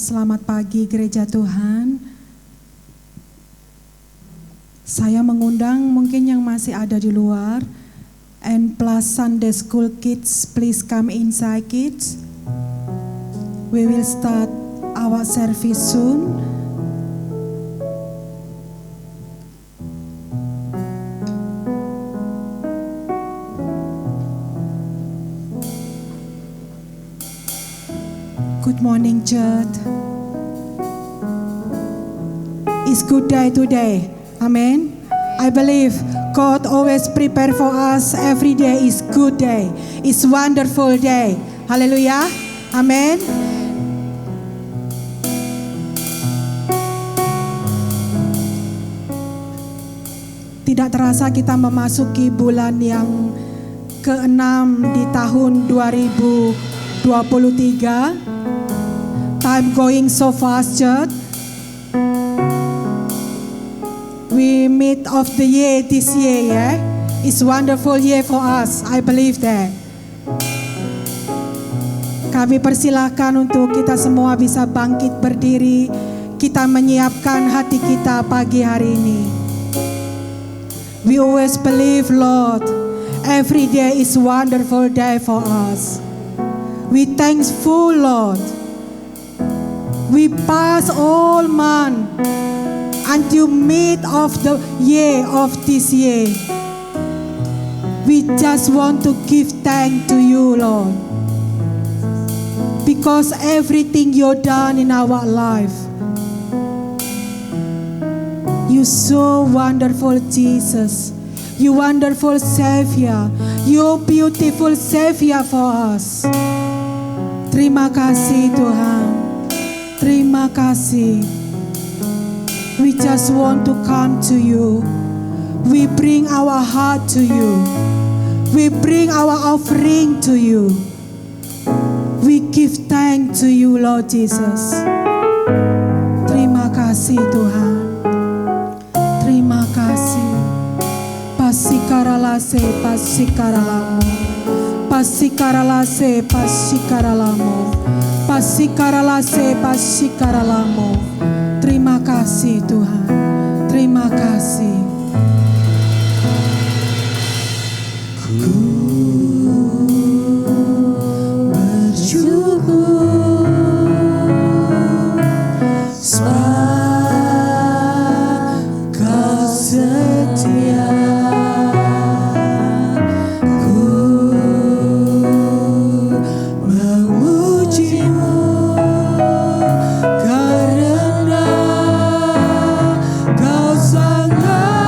selamat pagi gereja Tuhan. Saya mengundang mungkin yang masih ada di luar, and plus Sunday school kids, please come inside kids. We will start our service soon. Good morning, church. It's good day today. Amen. I believe God always prepare for us. Every day is good day. It's wonderful day. Hallelujah. Amen. Tidak terasa kita memasuki bulan yang ke-6 di tahun 2023. Time going so fast, church. We meet of the year this year, yeah. It's wonderful year for us. I believe that. Kami persilahkan untuk kita semua bisa bangkit berdiri. Kita menyiapkan hati kita pagi hari ini. We always believe, Lord, every day is wonderful day for us. We thankful, Lord. We pass all month until mid of the year of this year. We just want to give thanks to you, Lord, because everything you've done in our life. You so wonderful, Jesus. You wonderful Savior. You beautiful Savior for us. Terima kasih Tuhan. Terima kasih. We just want to come to you. We bring our heart to you. We bring our offering to you. We give thanks to you, Lord Jesus. Terima kasih Tuhan. Terima kasih. Pasikaralase, pasikaralamo. Pasikaralase, pasikaralamo. Pasikaralase, pasikaralamo. Terima kasih Tuhan. Terima kasih. Ku bersyukur sebab Kau setia. Kau sangat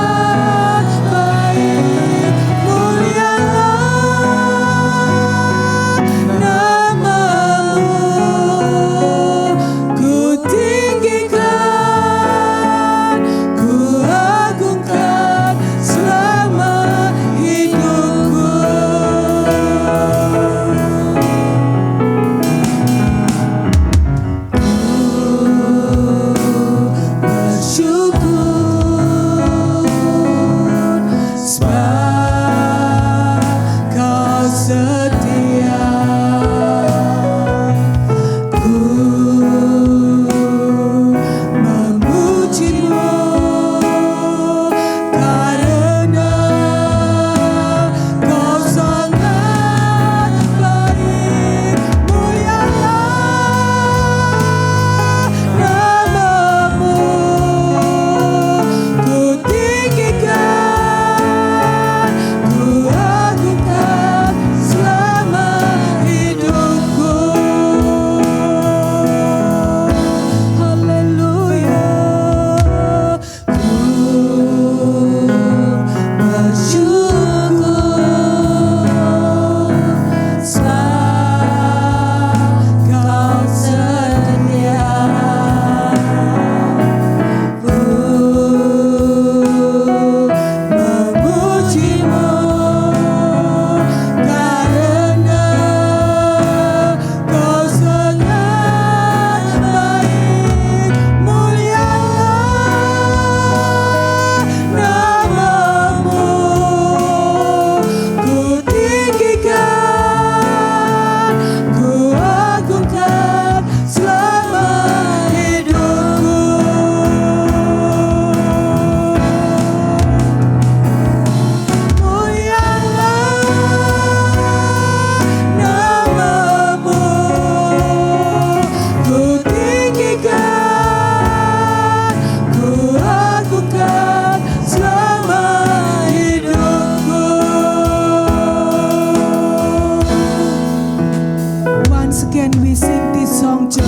again we sing this song, church.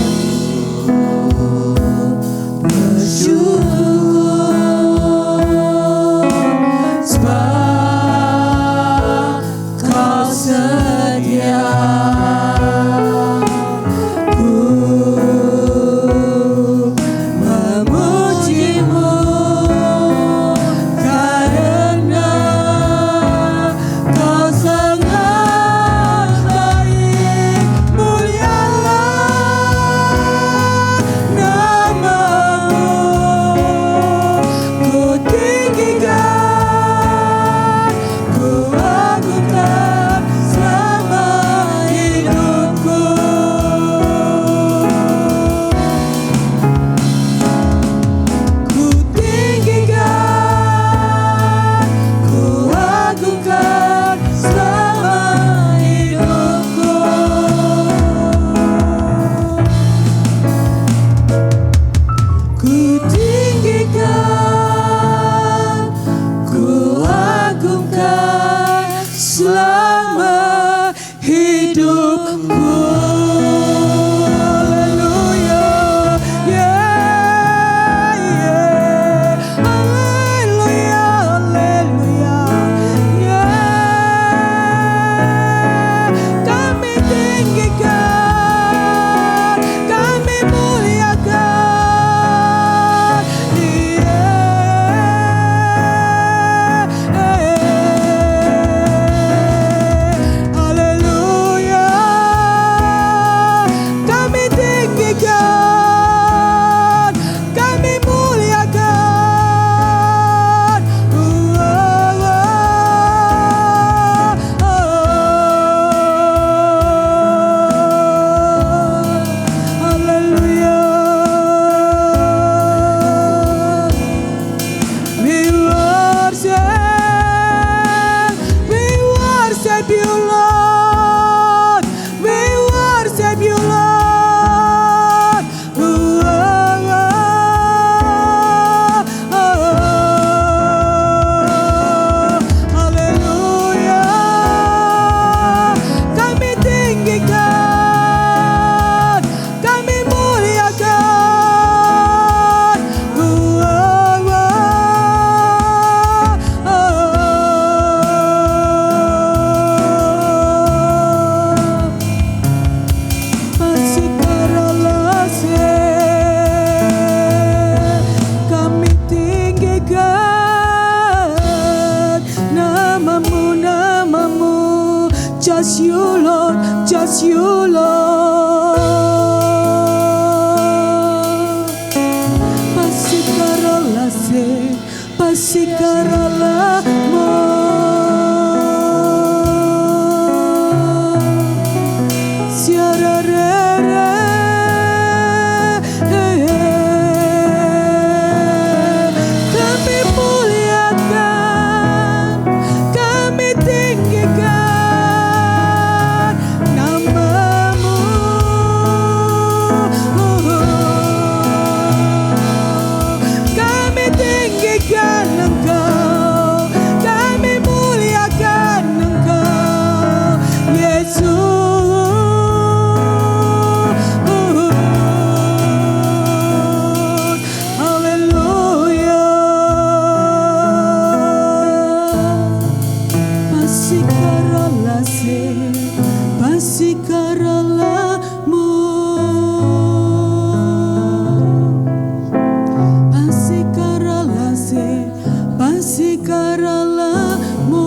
Bersyukur sebab Kau setia. Ku memujimu karena Kau sangat baik. Mulialah namamu, ku tinggikan, ku agungkan selama hidupku. Ku tinggikan, ku agungkan selama hidupku. Ku tinggikan, ku agungkan selama hidupku. Haleluya, yeah, yeah. Haleluya, haleluya, yeah. Kami tinggikan, kami muliakan, haleluya. Kami tinggikan, kami muliakan. Haleluya. We worship you, Lord. We worship you, Lord. Haleluya. Kami tinggikan, kami muliakan. Kami tinggikan namamu, namamu. Just you, Lord, just you, Lord. Pasikaralase, pasikaralamo. Siararere, kami muliakan, kami tinggikan namamu. Kami tinggikan Engkau, kami muliakan Engkau, Yesus. Haleluya. Pasikaralase, pasikaralamu. Pasikaralase, pasikaralamu.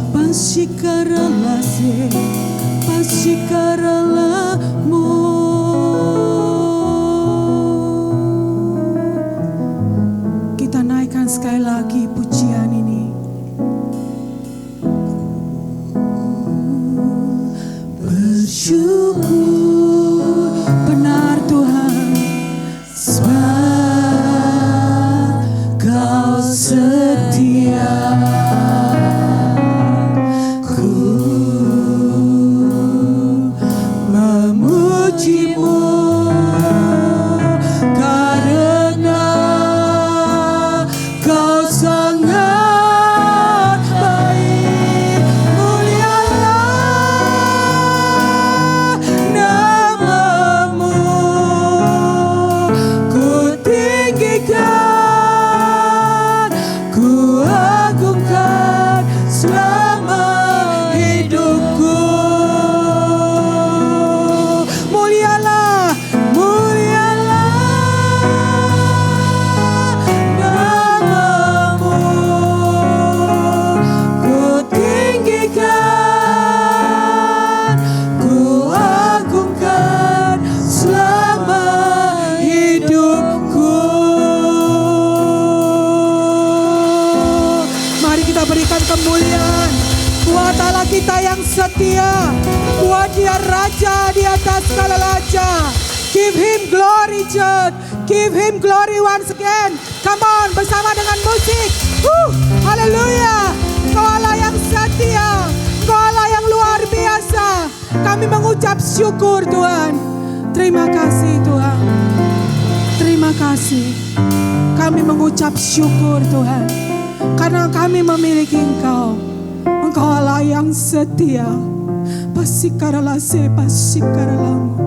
Pasikaralase, pasikaralamu. setia. Tuhan dia raja di atas segala raja. Give him glory, church. Give him glory once again. Come on, bersama dengan musik. Haleluya. Engkau Allah yang setia. Engkau Allah yang luar biasa. Kami mengucap syukur Tuhan. Terima kasih Tuhan. Terima kasih. Kami mengucap syukur Tuhan. Karena kami memiliki Engkau. Engkau Allah yang setia. Pasikaralase, pasikaralamu.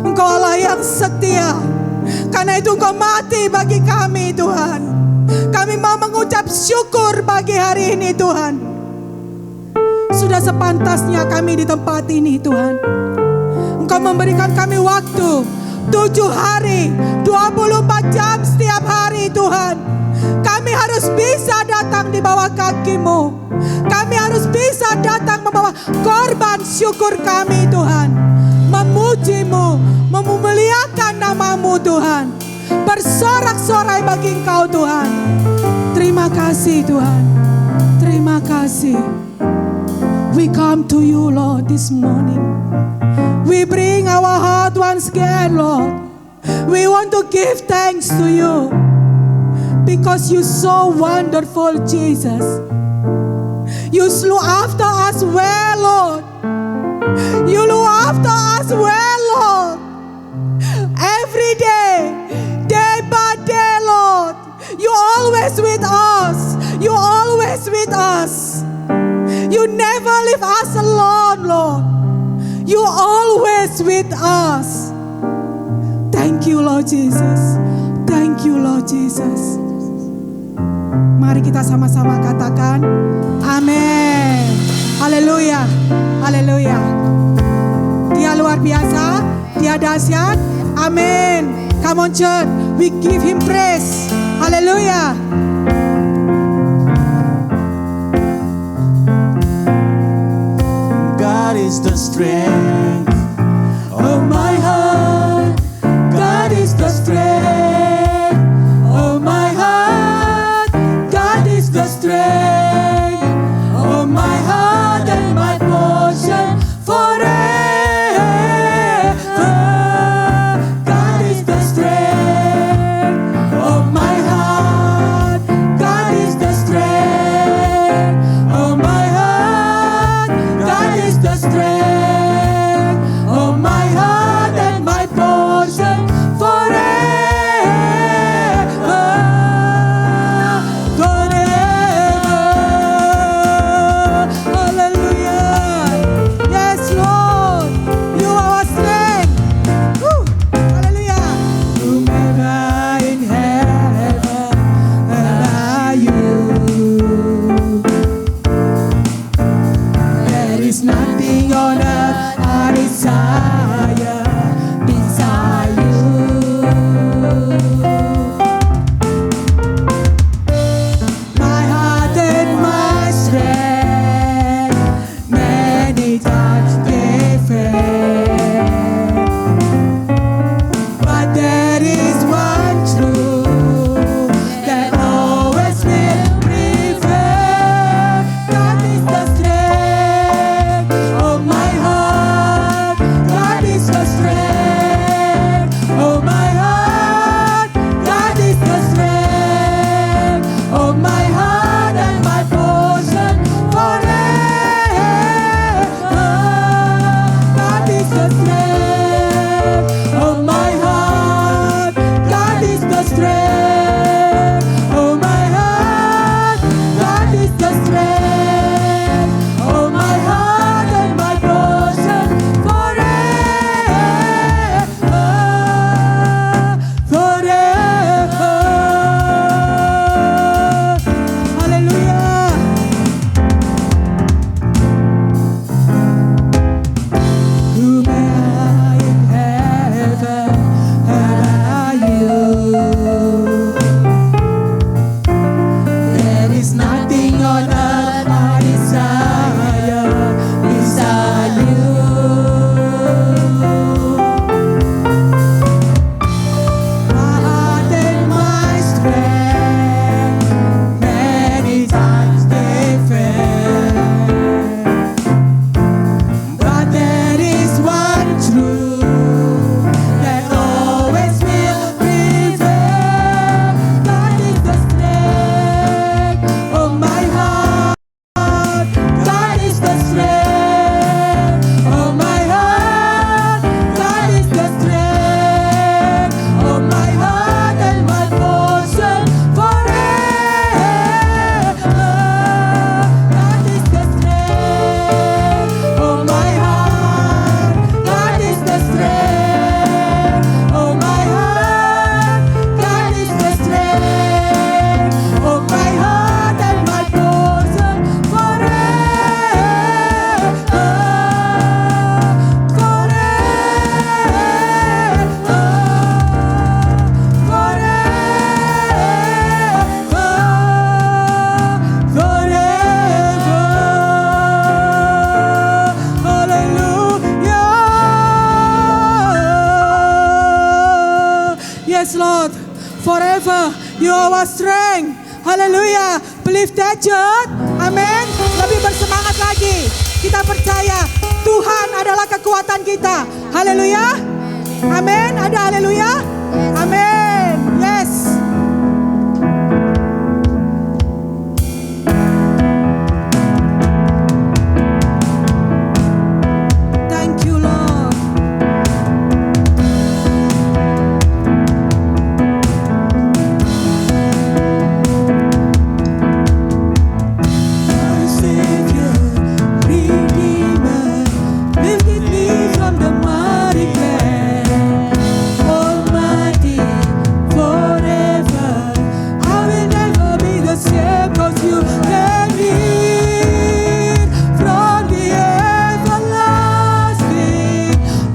Engkau Allah yang setia. Karena itu Engkau mati bagi kami Tuhan. Kami mau mengucap syukur bagi hari ini Tuhan. Sudah sepantasnya kami di tempat ini Tuhan. Engkau memberikan kami waktu 7 hari 24 jam setiap hari Tuhan. Kami harus bisa datang di bawah kaki-Mu. Kami harus bisa datang membawa korban syukur kami Tuhan. Memuji-Mu, memuliakan nama-Mu Tuhan. Bersorak-sorai bagi Engkau Tuhan. Terima kasih Tuhan. Terima kasih. We come to you Lord this morning. We bring our heart once again Lord. We want to give thanks to you. Because you're so wonderful Jesus. You look after us well Lord. You look after us well Lord. Every day, day by day Lord. You always with us. You always with us. You never leave us alone Lord. You always with us. Thank you Lord Jesus. Thank you Lord Jesus. Mari kita sama-sama katakan amin. Haleluya. Haleluya. Dia luar biasa, dia dahsyat. Amin. Come on church, we give him praise. Haleluya. God is the strength of my heart. God is the strength of my heart. God is the strength of my heart and my portion forever. God is the strength of my heart. God is the strength of my heart. God is the strength of my heart and Yes, Lord. Forever you are our strength. Haleluya. Believe that, church. Amin. Lebih bersemangat lagi. Kita percaya Tuhan adalah kekuatan kita. Haleluya. Amin. Ada haleluya? Amin. Yes. Thank you, Lord. My Savior, Redeemer, lifted me from the mighty clay. Almighty, forever, I will never be the same, 'cause you led me from the everlasting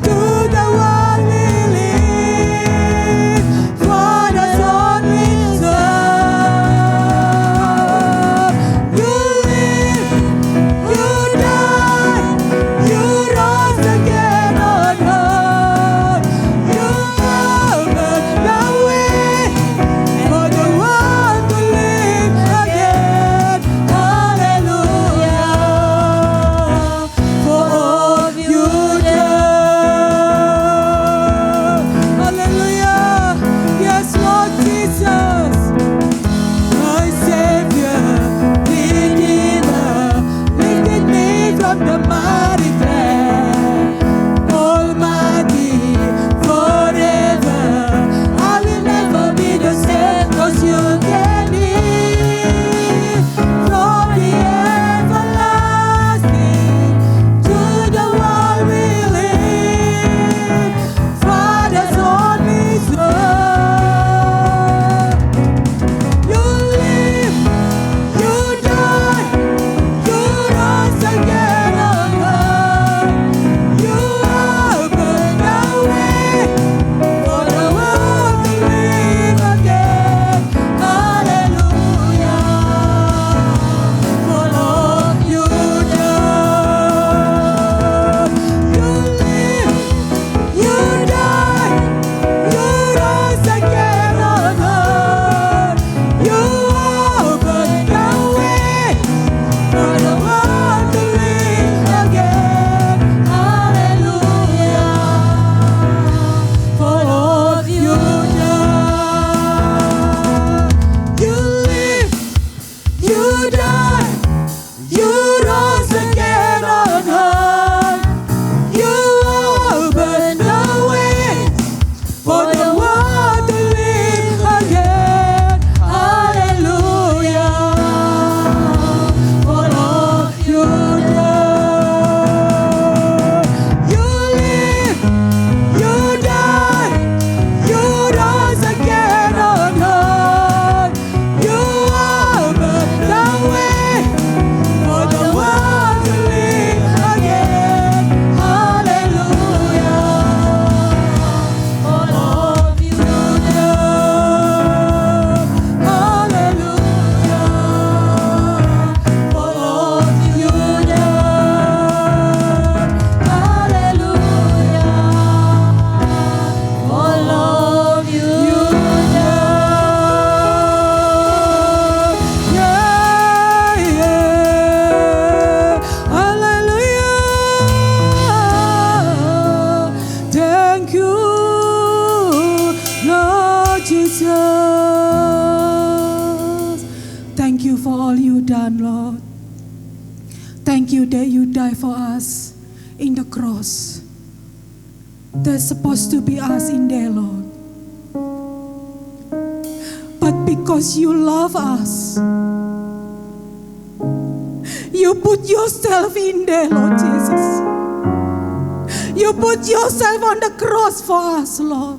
to the one we live. For the Son we serve. You live, you died, you rose again on high. You opened the way for the one to live again. Hallelujah, for all you done. Hallelujah, yes, Lord Jesus. My Savior, Redeemer, lifted me from the mighty clay. Almighty, forever, I will never be the same, 'cause you get me from the everlasting to the one we live. Father's only Son. You live, you die, you rose again on high. You open the way for the world to live again. Hallelujah, for all you done. You live, you die, you rose again on high. You open the way for the world to live again. Hallelujah, for all you done. You live, you die, you rose again on high. You open the way for the world to live again. Hallelujah, for all you done. You live, you die, you rose again on high. You open the way for the world to live again. Hallelujah, for all you done. Hallelujah, for all you done. Hallelujah, for all you done. Yeah, yeah. Hallelujah. Thank you, Lord Jesus. Thank you for all you done, Lord. Thank you that you died for us in the cross. There's supposed to be us in there, Lord. But because you love us, you put yourself in there, Lord Jesus. You put yourself on the cross for us, Lord.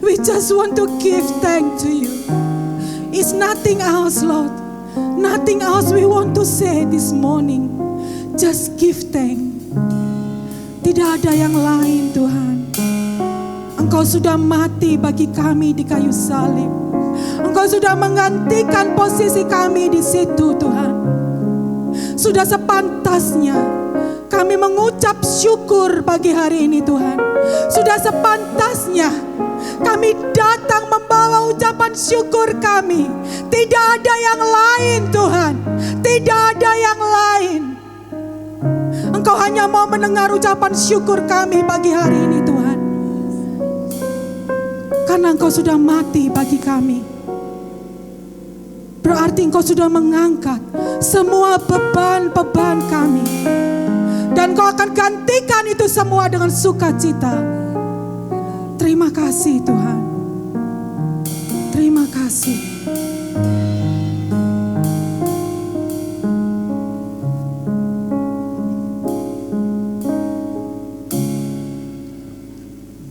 We just want to give thanks to you. It's nothing else, Lord. Nothing else we want to say this morning. Just give thanks. Tidak ada yang lain, Tuhan. Engkau sudah mati bagi kami di kayu salib. Engkau sudah menggantikan posisi kami di situ, Tuhan. Sudah sepantasnya kami mengucap syukur pagi hari ini, Tuhan. Sudah sepantasnya Kami datang membawa ucapan syukur kami. Tidak ada yang lain Tuhan, tidak ada yang lain. Engkau hanya mau mendengar ucapan syukur kami pagi hari ini Tuhan. Karena Engkau sudah mati bagi kami. Berarti Engkau sudah mengangkat semua beban-beban kami. Dan Engkau akan gantikan itu semua dengan sukacita. Terima kasih Tuhan. Terima kasih.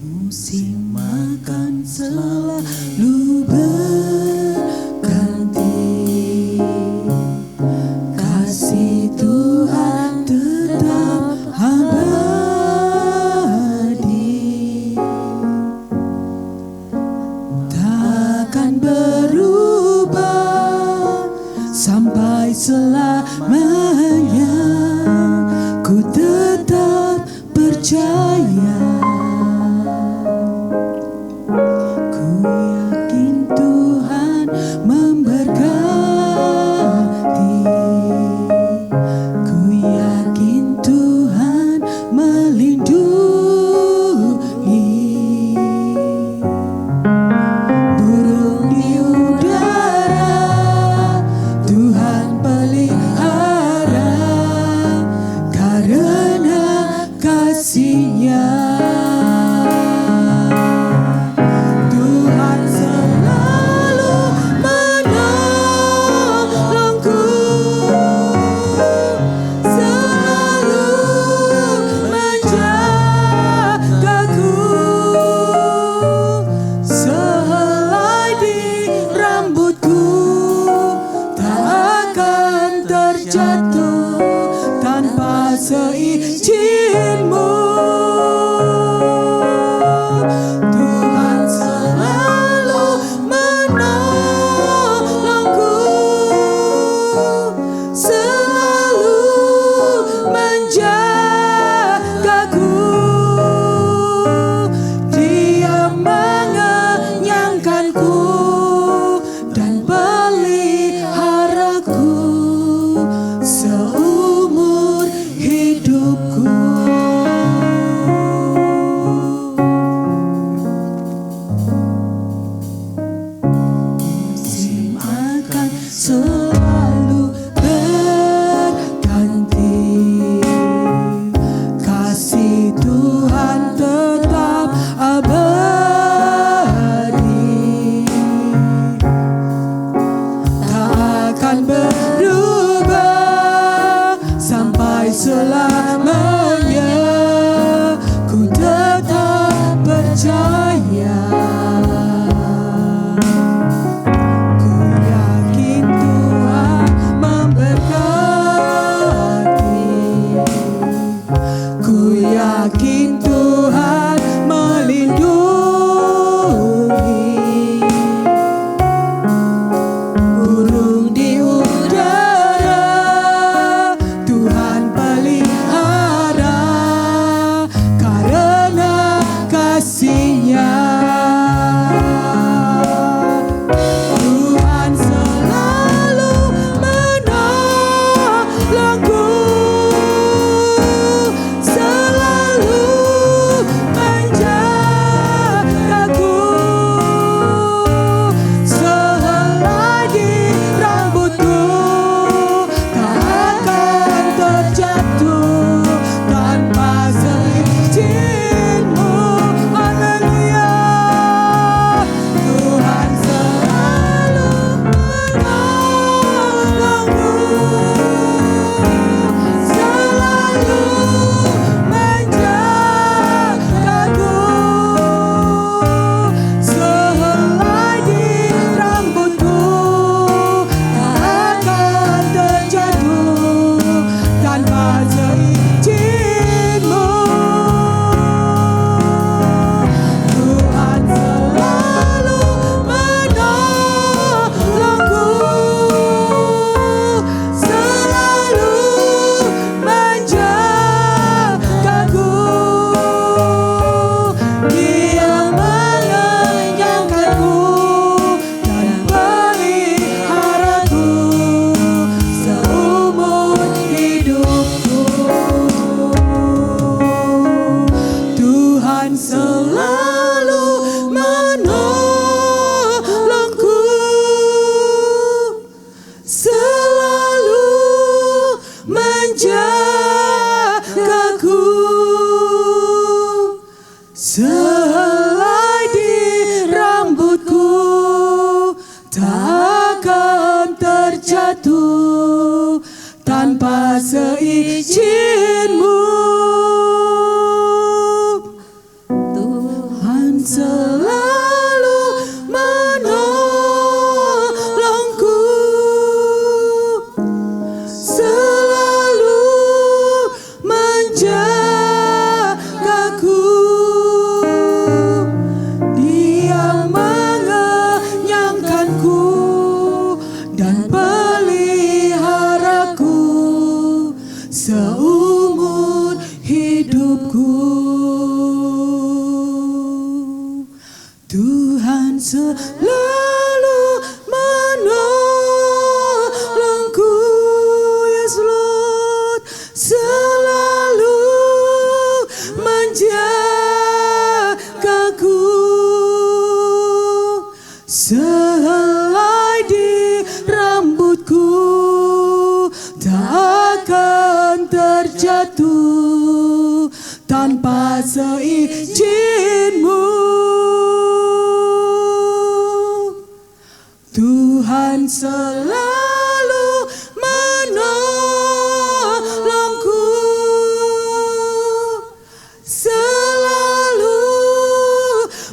Musim makan selalu berganti, kasih Tuhan tetap abadi, takkan berubah sampai selamanya. Ku tetap percaya. Burung di udara Tuhan pelihara. tanpa seizin-Mu. Tuhan selalu menolongku, selalu menjagaku. Dia mengenyangkanku dan peliharaku seumur hidupku. Tuhan selalu menolongku, yes Lord, selalu menjagaku. Sehelai di rambutku tak akan terjatuh tanpa seizin-Mu. Tuhan selalu menolongku, selalu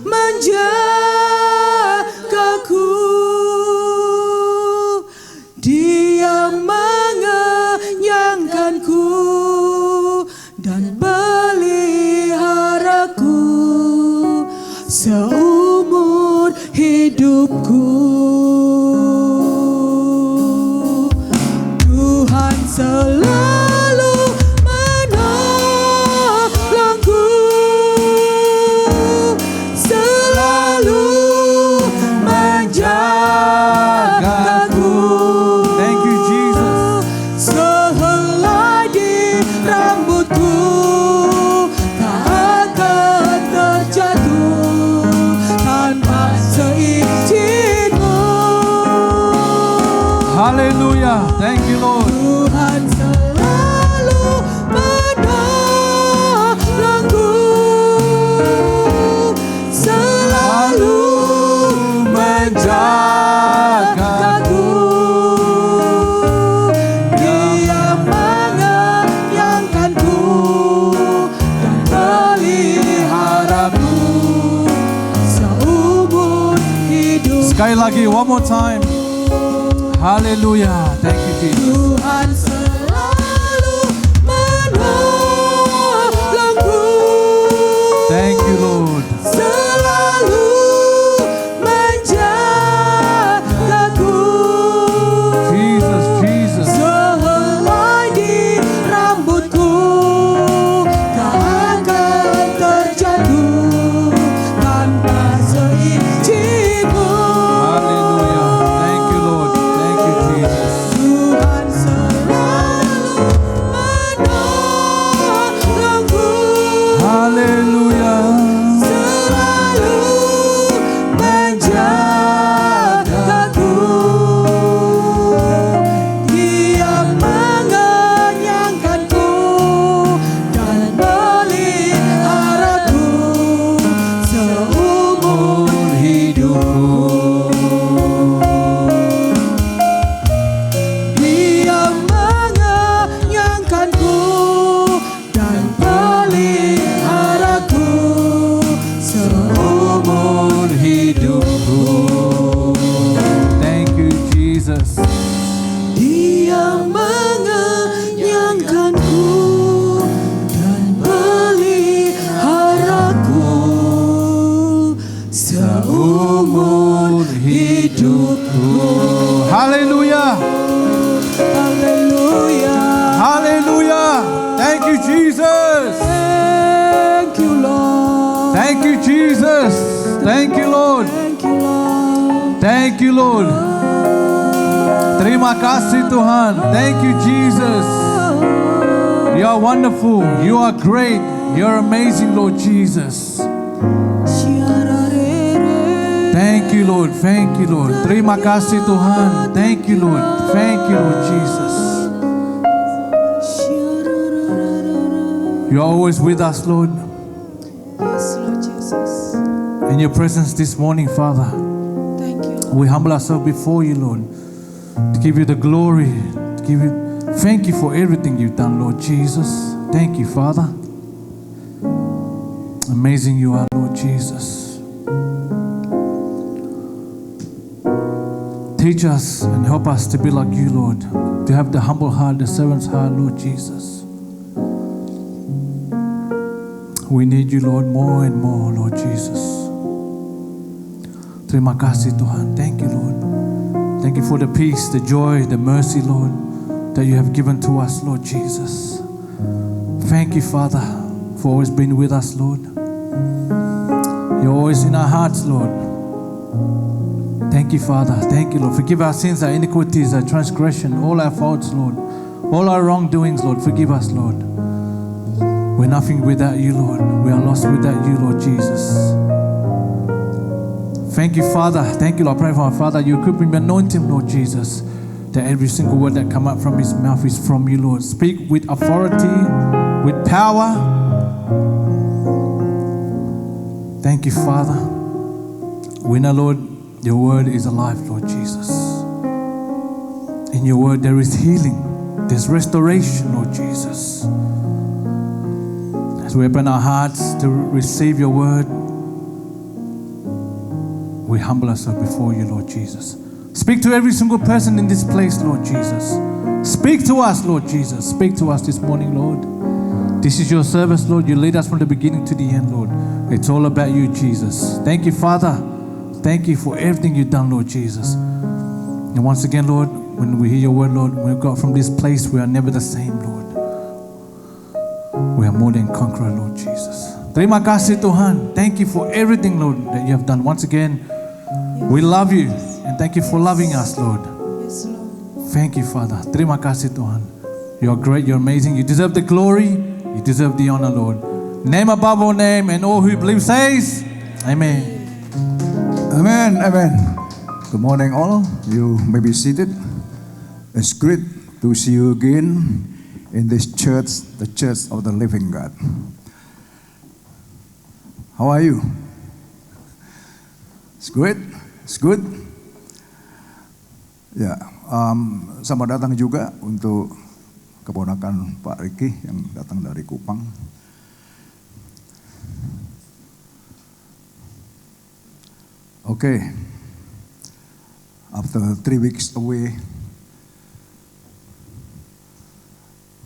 menjagaku. Dia mengenyangkanku dan peliharaku seumur hidupku. Tuhan selalu menolongku, selalu menjagaku. Thank you, Jesus. Sehelai di rambutku tak akan terjatuh tanpa seizin-Mu. Hallelujah. Thank you, Lord. Tuhan selalu menolongku, selalu menjagaku. Dia mengenyangkanku dan peliharaku seumur hidup. Sekali lagi, one more time. Hallelujah. Thank you, Jesus. Tuhan selalu menolongku, Thank you, Lord. selalu menjagaku. Jesus, Jesus. Sehelai di rambutku tak akan terjatuh tanpa seizin-Mu. Hallelujah. Thank you, Lord. Thank you, Jesus. Tuhan selalu menolongku, Hallelujah. selalu menjagaku. Dia mengenyangkanku dan meliharaku seumur hidupku. Dia mengenyangkanku dan peliharaku seumur hidupku. Thank you, Jesus. Dia mengenyangkanku dan peliharaku seumur hidupku. Hallelujah. Haleluya. Hallelujah. Thank you, Jesus. Thank you, Lord. Thank you, Jesus. Thank you, Lord. Thank you, Lord. Thank you, Lord. Terima kasih, Tuhan. Thank you, Jesus. You are wonderful. You are great. You are amazing, Lord Jesus. Thank you, Lord. Thank you, Lord. Terima kasih, Tuhan. Thank you, Lord. Thank you, Lord Jesus. You are always with us, Lord. Yes, Lord Jesus. In your presence this morning, Father, Thank you, Lord. we humble ourselves before you, Lord, to give you the glory, to give you Thank you for everything you've done, Lord Jesus. Thank you, Father. Amazing you are, Lord Jesus. Teach us and help us to be like you, Lord. To have the humble heart, the servant's heart, Lord Jesus. We need you, Lord, more and more, Lord Jesus. Terima kasih, Tuhan. Thank you, Lord. Thank you for the peace, the joy, the mercy, Lord, that you have given to us, Lord Jesus. Thank you, Father, for always being with us, Lord. You're always in our hearts, Lord. Thank you, Father. Thank you, Lord. Forgive our sins, our iniquities, our transgression, all our faults, Lord. All our wrongdoings, Lord. Forgive us, Lord. We're nothing without you, Lord. We are lost without you, Lord Jesus. Thank you, Father. Thank you, Lord. I pray for our Father. You equip him, anoint him, Lord Jesus. That every single word that come out from his mouth is from you, Lord. Speak with authority, with power. Thank you, Father. We know, Lord, your word is alive, Lord Jesus. In your word there is healing. There's restoration, Lord Jesus. As we open our hearts to receive your word, we humble ourselves before you, Lord Jesus. Speak to every single person in this place, Lord Jesus. Speak to us, Lord Jesus. Speak to us this morning, Lord. This is your service, Lord. You lead us from the beginning to the end, Lord. It's all about you, Jesus. Thank you, Father. Thank you for everything you've done, Lord Jesus. And once again, Lord, when we hear your word, Lord, when we go from this place, we are never the same, Lord. We are more than conqueror, Lord Jesus. Terima kasih, Tuhan. Thank you for everything, Lord, that you have done. Once again, we love you. And thank you for loving us, Lord. Yes, Lord. Thank you, Father. Terima kasih, Tuhan. You are great, you're amazing. You deserve the glory. You deserve the honor, Lord. Name above all name, and all who believe says, Amen. Amen, amen. Good morning, all. You may be seated. It's great to see you again in this church, the Church of the Living God. How are you? It's great. It's good. Ya, selamat datang juga untuk keponakan Pak Riki yang datang dari Kupang. Okay, after 3 weeks away,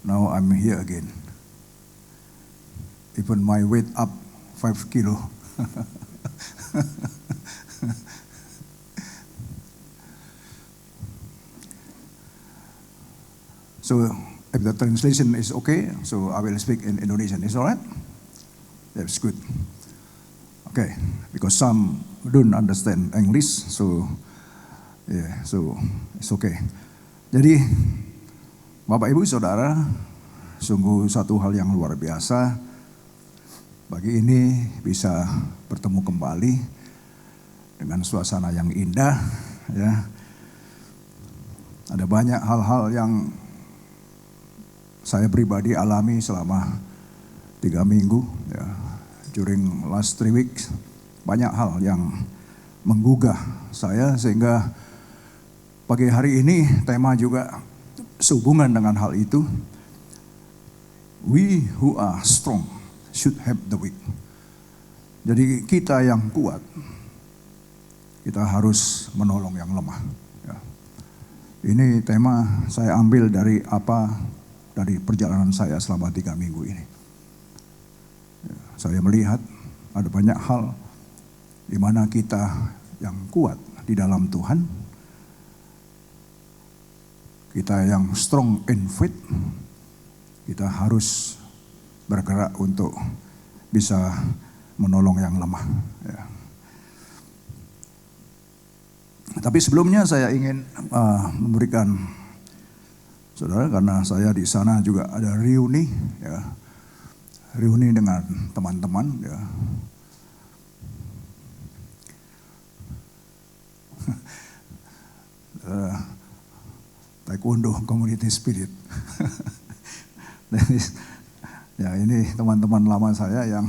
now I'm here again. Even my weight up 5 kilo. So if the translation is okay, so I will speak in Indonesian. Is all right? That's good. Okay, because some don't understand English, so yeah, so it's okay. Jadi Bapak Ibu Saudara, sungguh satu hal yang luar biasa. Pagi ini bisa bertemu kembali dengan suasana yang indah, ya. Ada banyak hal-hal yang saya pribadi alami selama 3 minggu, ya. During last 3 weeks, banyak hal yang menggugah saya sehingga pagi hari ini tema juga sehubungan dengan hal itu. We who are strong should help the weak. Jadi kita yang kuat, kita harus menolong yang lemah. Ya. Ini tema saya ambil dari perjalanan saya selama 3 minggu ini. Ya, saya melihat ada banyak hal di mana kita yang kuat di dalam Tuhan, kita yang strong in faith, kita harus bergerak untuk bisa menolong yang lemah. Ya. Tapi sebelumnya saya ingin memberikan saudara, karena saya di sana juga ada reuni, ya, reuni dengan teman-teman, ya. Taekwondo Community Spirit. Ya, ini teman-teman lama saya yang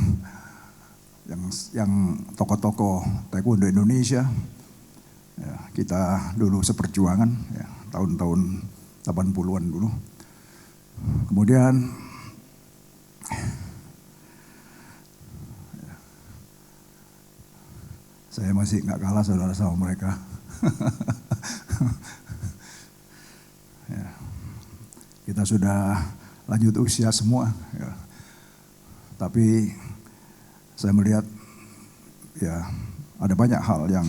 tokoh-tokoh Taekwondo Indonesia. Ya, kita dulu seperjuangan, ya, tahun-tahun 80-an dulu. Kemudian saya masih nggak kalah saudara sama mereka. Ya. Kita sudah lanjut usia semua, ya. Tapi saya melihat ya ada banyak hal yang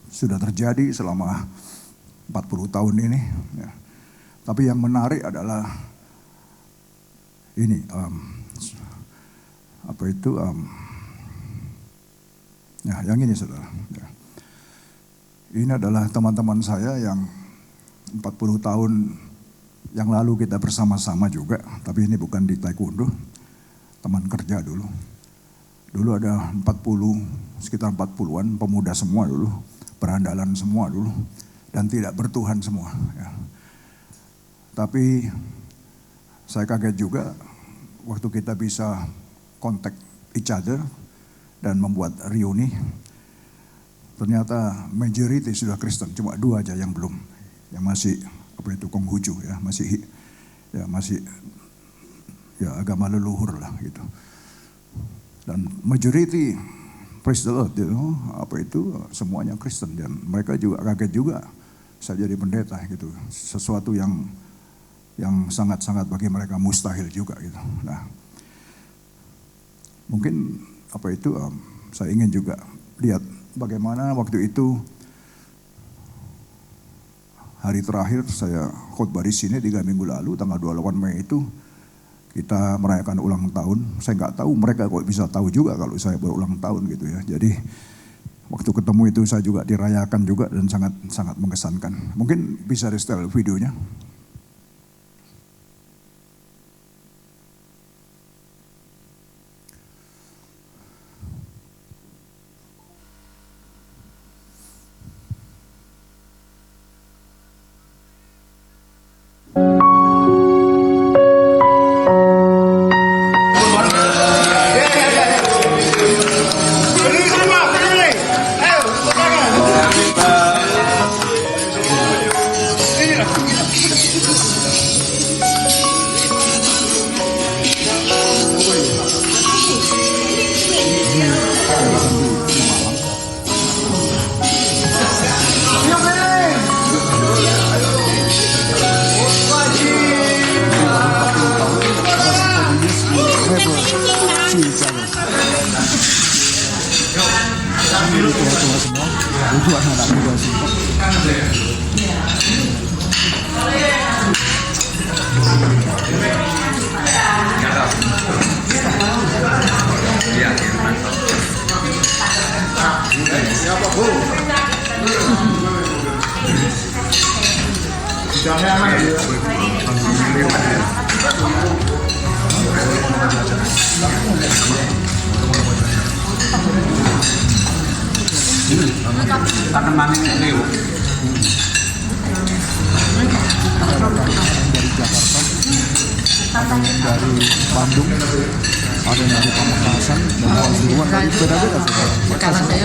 sudah terjadi selama 40 tahun ini. Ya. Tapi yang menarik adalah ini ya, yang ini saudara. Ya. Ini adalah teman-teman saya yang 40 tahun yang lalu kita bersama-sama juga, tapi ini bukan di taekwondo, teman kerja dulu. Dulu ada sekitar 40-an pemuda semua dulu, berandalan semua dulu, dan tidak bertuhan semua. Ya. Tapi saya kaget juga waktu kita bisa kontak each other dan membuat reuni. Ternyata majority sudah Kristen, cuma 2 aja yang belum, yang masih Konghucu ya, masih agama leluhur lah gitu. Dan majority praise the Lord, semuanya Kristen, dan mereka juga kaget juga saya jadi pendeta gitu, sesuatu yang sangat-sangat bagi mereka mustahil juga gitu. Nah, mungkin saya ingin juga lihat bagaimana waktu itu hari terakhir saya khotbah di sini 3 minggu lalu, tanggal 28 Mei itu kita merayakan ulang tahun. Saya nggak tahu mereka kok bisa tahu juga kalau saya berulang tahun gitu ya. Jadi waktu ketemu itu saya juga dirayakan juga dan sangat mengesankan. Mungkin bisa di-setel videonya. Dari Bandung, ada yang dari Pamekasan, dan Pasuruan, dari beda-beda saudara. Saya dari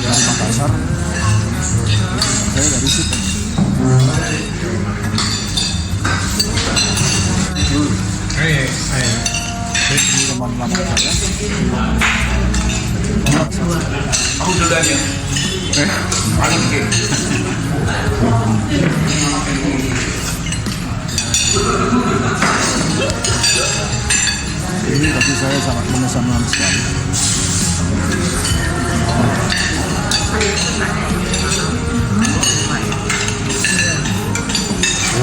Makassar, saya dari situ. Ini teman lama saya. Aku duluannya. Ini bagi saya sangat mengesankan sekali.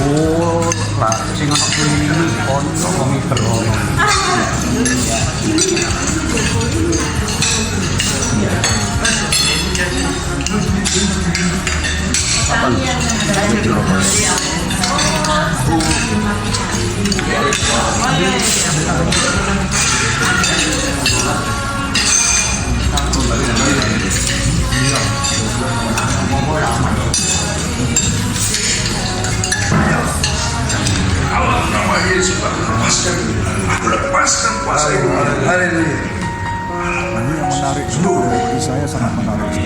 Oh, lah, sing ono ini kon ngomongi terus. Allah nama Yesus, aku lepaskan kuasa itu. Haleluya. Ini yang menarik, bagi saya sangat menarik.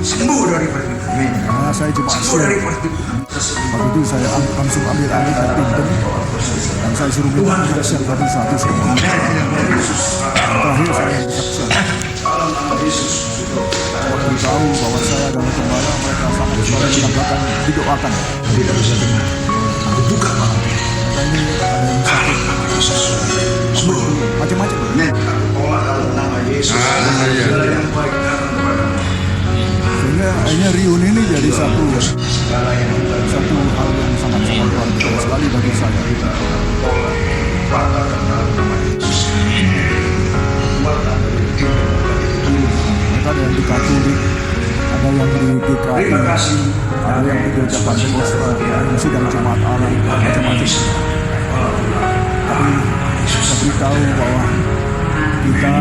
Sembuh dari Karena saya cuma share. Waktu itu saya langsung ambil alih ke Tinten dan saya suruh minta kesaksian satu-satu semua. Terakhir saya bersaksian. Waktu tahu bahwa saya adalah gembala, mereka sangat sekali menambahkan didoakan. Tidak bisa dengar. Aku buka malam ini. Ini ada yang sakit. Macam-macam. Tolak dalam nama Yesus. Segala yang baik datang kepada Sehingga akhirnya reuni ini jadi satu hal yang sangat-sangat luar biasa sekali bagi saya. Mereka ada yang di Katolik, ada yang di GKI, ada yang di Gereja Pantekosta, ada yang sidang Jemaat Allah, macam-macam. Tapi saya beritahu bahwa kita,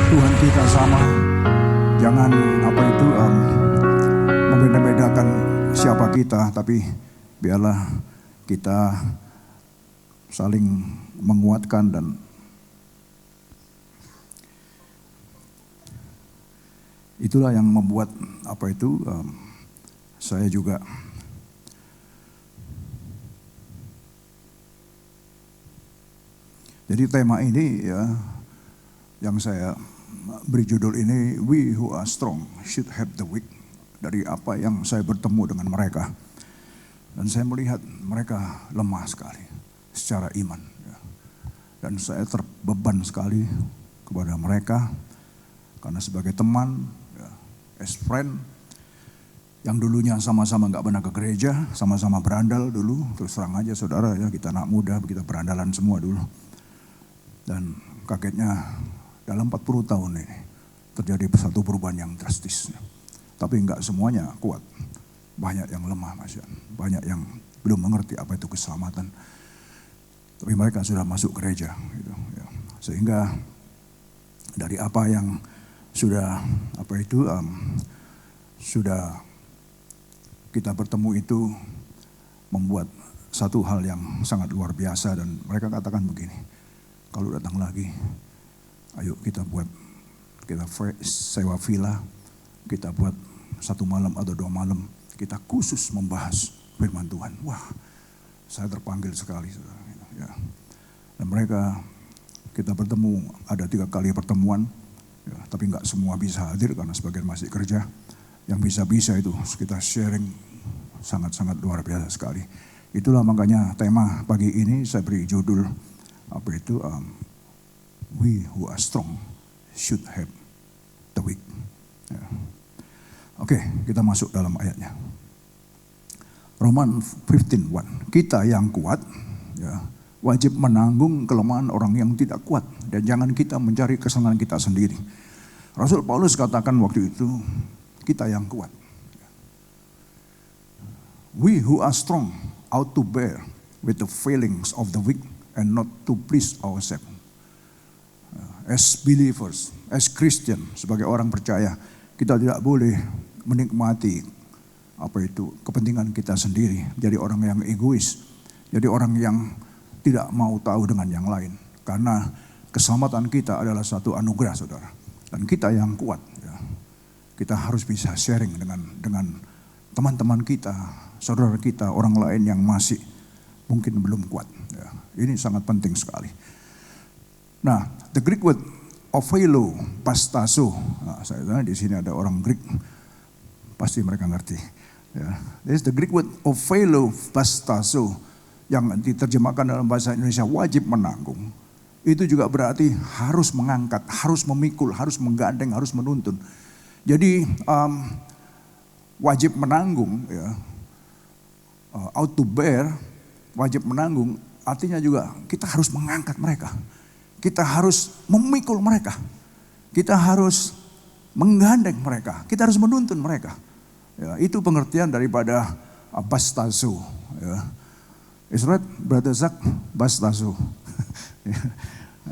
Tuhan kita sama. Jangan membeda-bedakan siapa kita, tapi biarlah kita saling menguatkan dan itulah yang membuat saya juga jadi tema ini ya yang saya beri judul ini, We Who Are Strong Should Help the Weak. Dari apa yang saya bertemu dengan mereka. Dan saya melihat mereka lemah sekali secara iman. Dan saya terbeban sekali kepada mereka. Karena sebagai teman, as friend, yang dulunya sama-sama gak pernah ke gereja, sama-sama berandal dulu. Terus terang aja saudara ya, kita anak muda, kita berandalan semua dulu. Dan kagetnya, dalam 40 tahun ini terjadi satu perubahan yang drastis. Tapi enggak semuanya kuat. Banyak yang lemah Mas Yan. Banyak yang belum mengerti apa itu keselamatan. Tapi mereka sudah masuk gereja. Gitu, ya. Sehingga dari apa yang sudah sudah kita bertemu itu membuat satu hal yang sangat luar biasa. Dan mereka katakan begini, kalau datang lagi, ayo kita sewa villa, kita buat 1 malam atau 2 malam, kita khusus membahas firman Tuhan. Wah, saya terpanggil sekali. Ya. Dan mereka, kita bertemu, ada 3 kali pertemuan, ya, tapi nggak semua bisa hadir karena sebagian masih kerja. Yang bisa-bisa itu kita sharing sangat-sangat luar biasa sekali. Itulah makanya tema pagi ini saya beri judul, We Who Are Strong Should Help the Weak. Ya. Oke, kita masuk dalam ayatnya. Roman 15:1. Kita yang kuat ya, wajib menanggung kelemahan orang yang tidak kuat. Dan jangan kita mencari kesenangan kita sendiri. Rasul Paulus katakan waktu itu, kita yang kuat. We who are strong ought to bear with the failings of the weak and not to please ourselves. As believers, as Christian, sebagai orang percaya, kita tidak boleh menikmati kepentingan kita sendiri. Jadi orang yang egois, jadi orang yang tidak mau tahu dengan yang lain. Karena keselamatan kita adalah satu anugerah, saudara. Dan kita yang kuat, ya. Kita harus bisa sharing dengan teman-teman kita, saudara kita, orang lain yang masih mungkin belum kuat. Ya. Ini sangat penting sekali. Nah, the Greek word ophelo pastazo. Nah, saya tahu di sini ada orang Greek, pasti mereka ngerti. Ya, this is the Greek word ophelo pastazo yang diterjemahkan dalam bahasa Indonesia wajib menanggung. Itu juga berarti harus mengangkat, harus memikul, harus menggandeng, harus menuntun. Jadi wajib menanggung, ya, ought to bear, wajib menanggung. Artinya juga kita harus mengangkat mereka. Kita harus memikul mereka. Kita harus menggandeng mereka. Kita harus menuntun mereka. Ya, itu pengertian daripada bastazo. Ya. Is right, Brother Zak? Bastazo. Ya.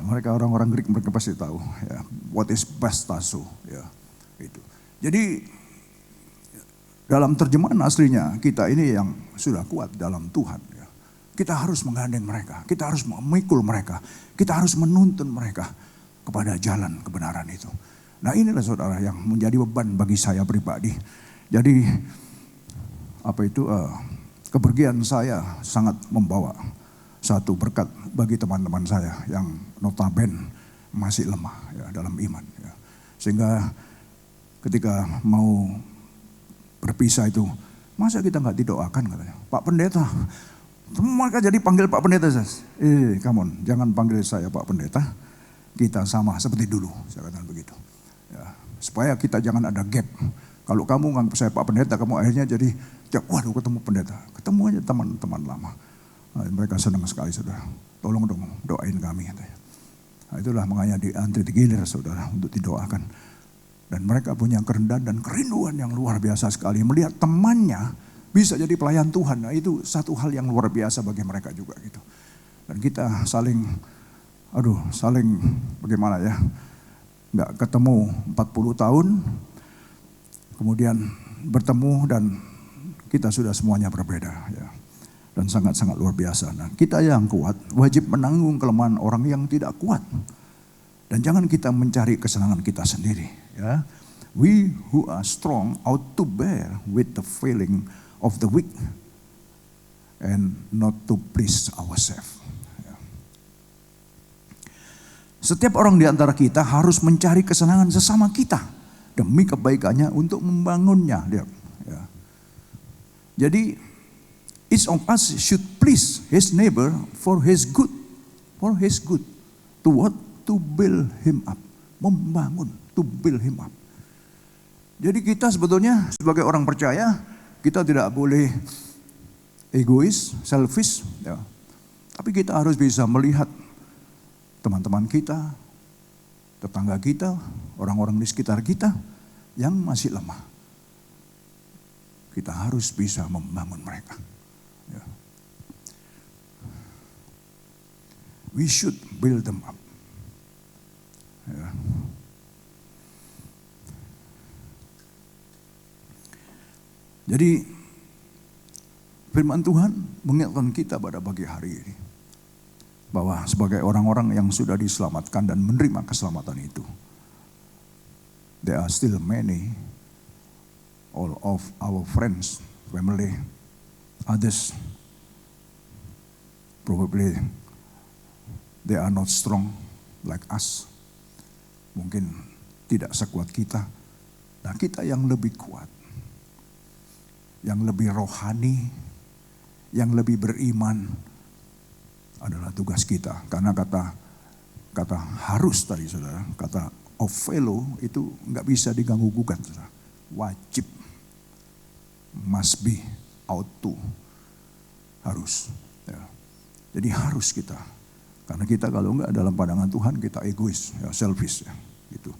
Mereka orang-orang Greek mereka pasti tahu. Ya. What is bastazo? Ya. Itu. Jadi dalam terjemahan aslinya kita ini yang sudah kuat dalam Tuhan. Ya. Kita harus menggandeng mereka. Kita harus memikul mereka. Kita harus menuntun mereka kepada jalan kebenaran itu. Nah inilah saudara yang menjadi beban bagi saya pribadi. Jadi kepergian saya sangat membawa satu berkat bagi teman-teman saya yang notabene masih lemah ya, dalam iman. Ya. Sehingga ketika mau berpisah itu, masa kita nggak didoakan katanya, Pak Pendeta. Mereka jadi panggil Pak Pendeta. Come on, jangan panggil saya Pak Pendeta. Kita sama seperti dulu, saya katakan begitu. Ya, supaya kita jangan ada gap. Kalau kamu nganggap saya Pak Pendeta, kamu akhirnya jadi, waduh ketemu pendeta. Ketemu aja teman-teman lama. Nah, mereka senang sekali, saudara. Tolong dong doain kami. Katanya. Nah, itulah makanya diantri digilir, saudara, untuk didoakan. Dan mereka punya kerendahan dan kerinduan yang luar biasa sekali. Melihat temannya bisa jadi pelayan Tuhan. Nah, itu satu hal yang luar biasa bagi mereka juga gitu. Dan kita saling bagaimana ya, nggak ketemu 40 tahun, kemudian bertemu dan kita sudah semuanya berbeda ya. Dan sangat-sangat luar biasa. Nah, kita yang kuat wajib menanggung kelemahan orang yang tidak kuat. Dan jangan kita mencari kesenangan kita sendiri ya. We who are strong ought to bear with the failing of the weak and not to please ourselves. Setiap orang di antara kita harus mencari kesenangan sesama kita demi kebaikannya untuk membangunnya. Ya. Jadi each of us should please his neighbor for his good. For his good. To what? To build him up. Membangun. To build him up. Jadi kita sebetulnya sebagai orang percaya, kita tidak boleh egois, selfish. Ya. Tapi kita harus bisa melihat teman-teman kita, tetangga kita, orang-orang di sekitar kita yang masih lemah. Kita harus bisa membangun mereka. Ya. We should build them up. Ya. Jadi firman Tuhan mengingatkan kita pada pagi hari ini bahwa sebagai orang-orang yang sudah diselamatkan dan menerima keselamatan itu, there are still many, all of our friends, family, others, probably they are not strong like us. Mungkin tidak sekuat kita. Nah, kita yang lebih kuat, yang lebih rohani, yang lebih beriman adalah tugas kita. Karena kata harus tadi saudara, kata of fellow itu nggak bisa diganggu gugat, saudara. Wajib, must be, ought to, harus. Ya. Jadi harus kita. Karena kita kalau enggak dalam pandangan Tuhan kita egois, ya, selfish, ya, gitu.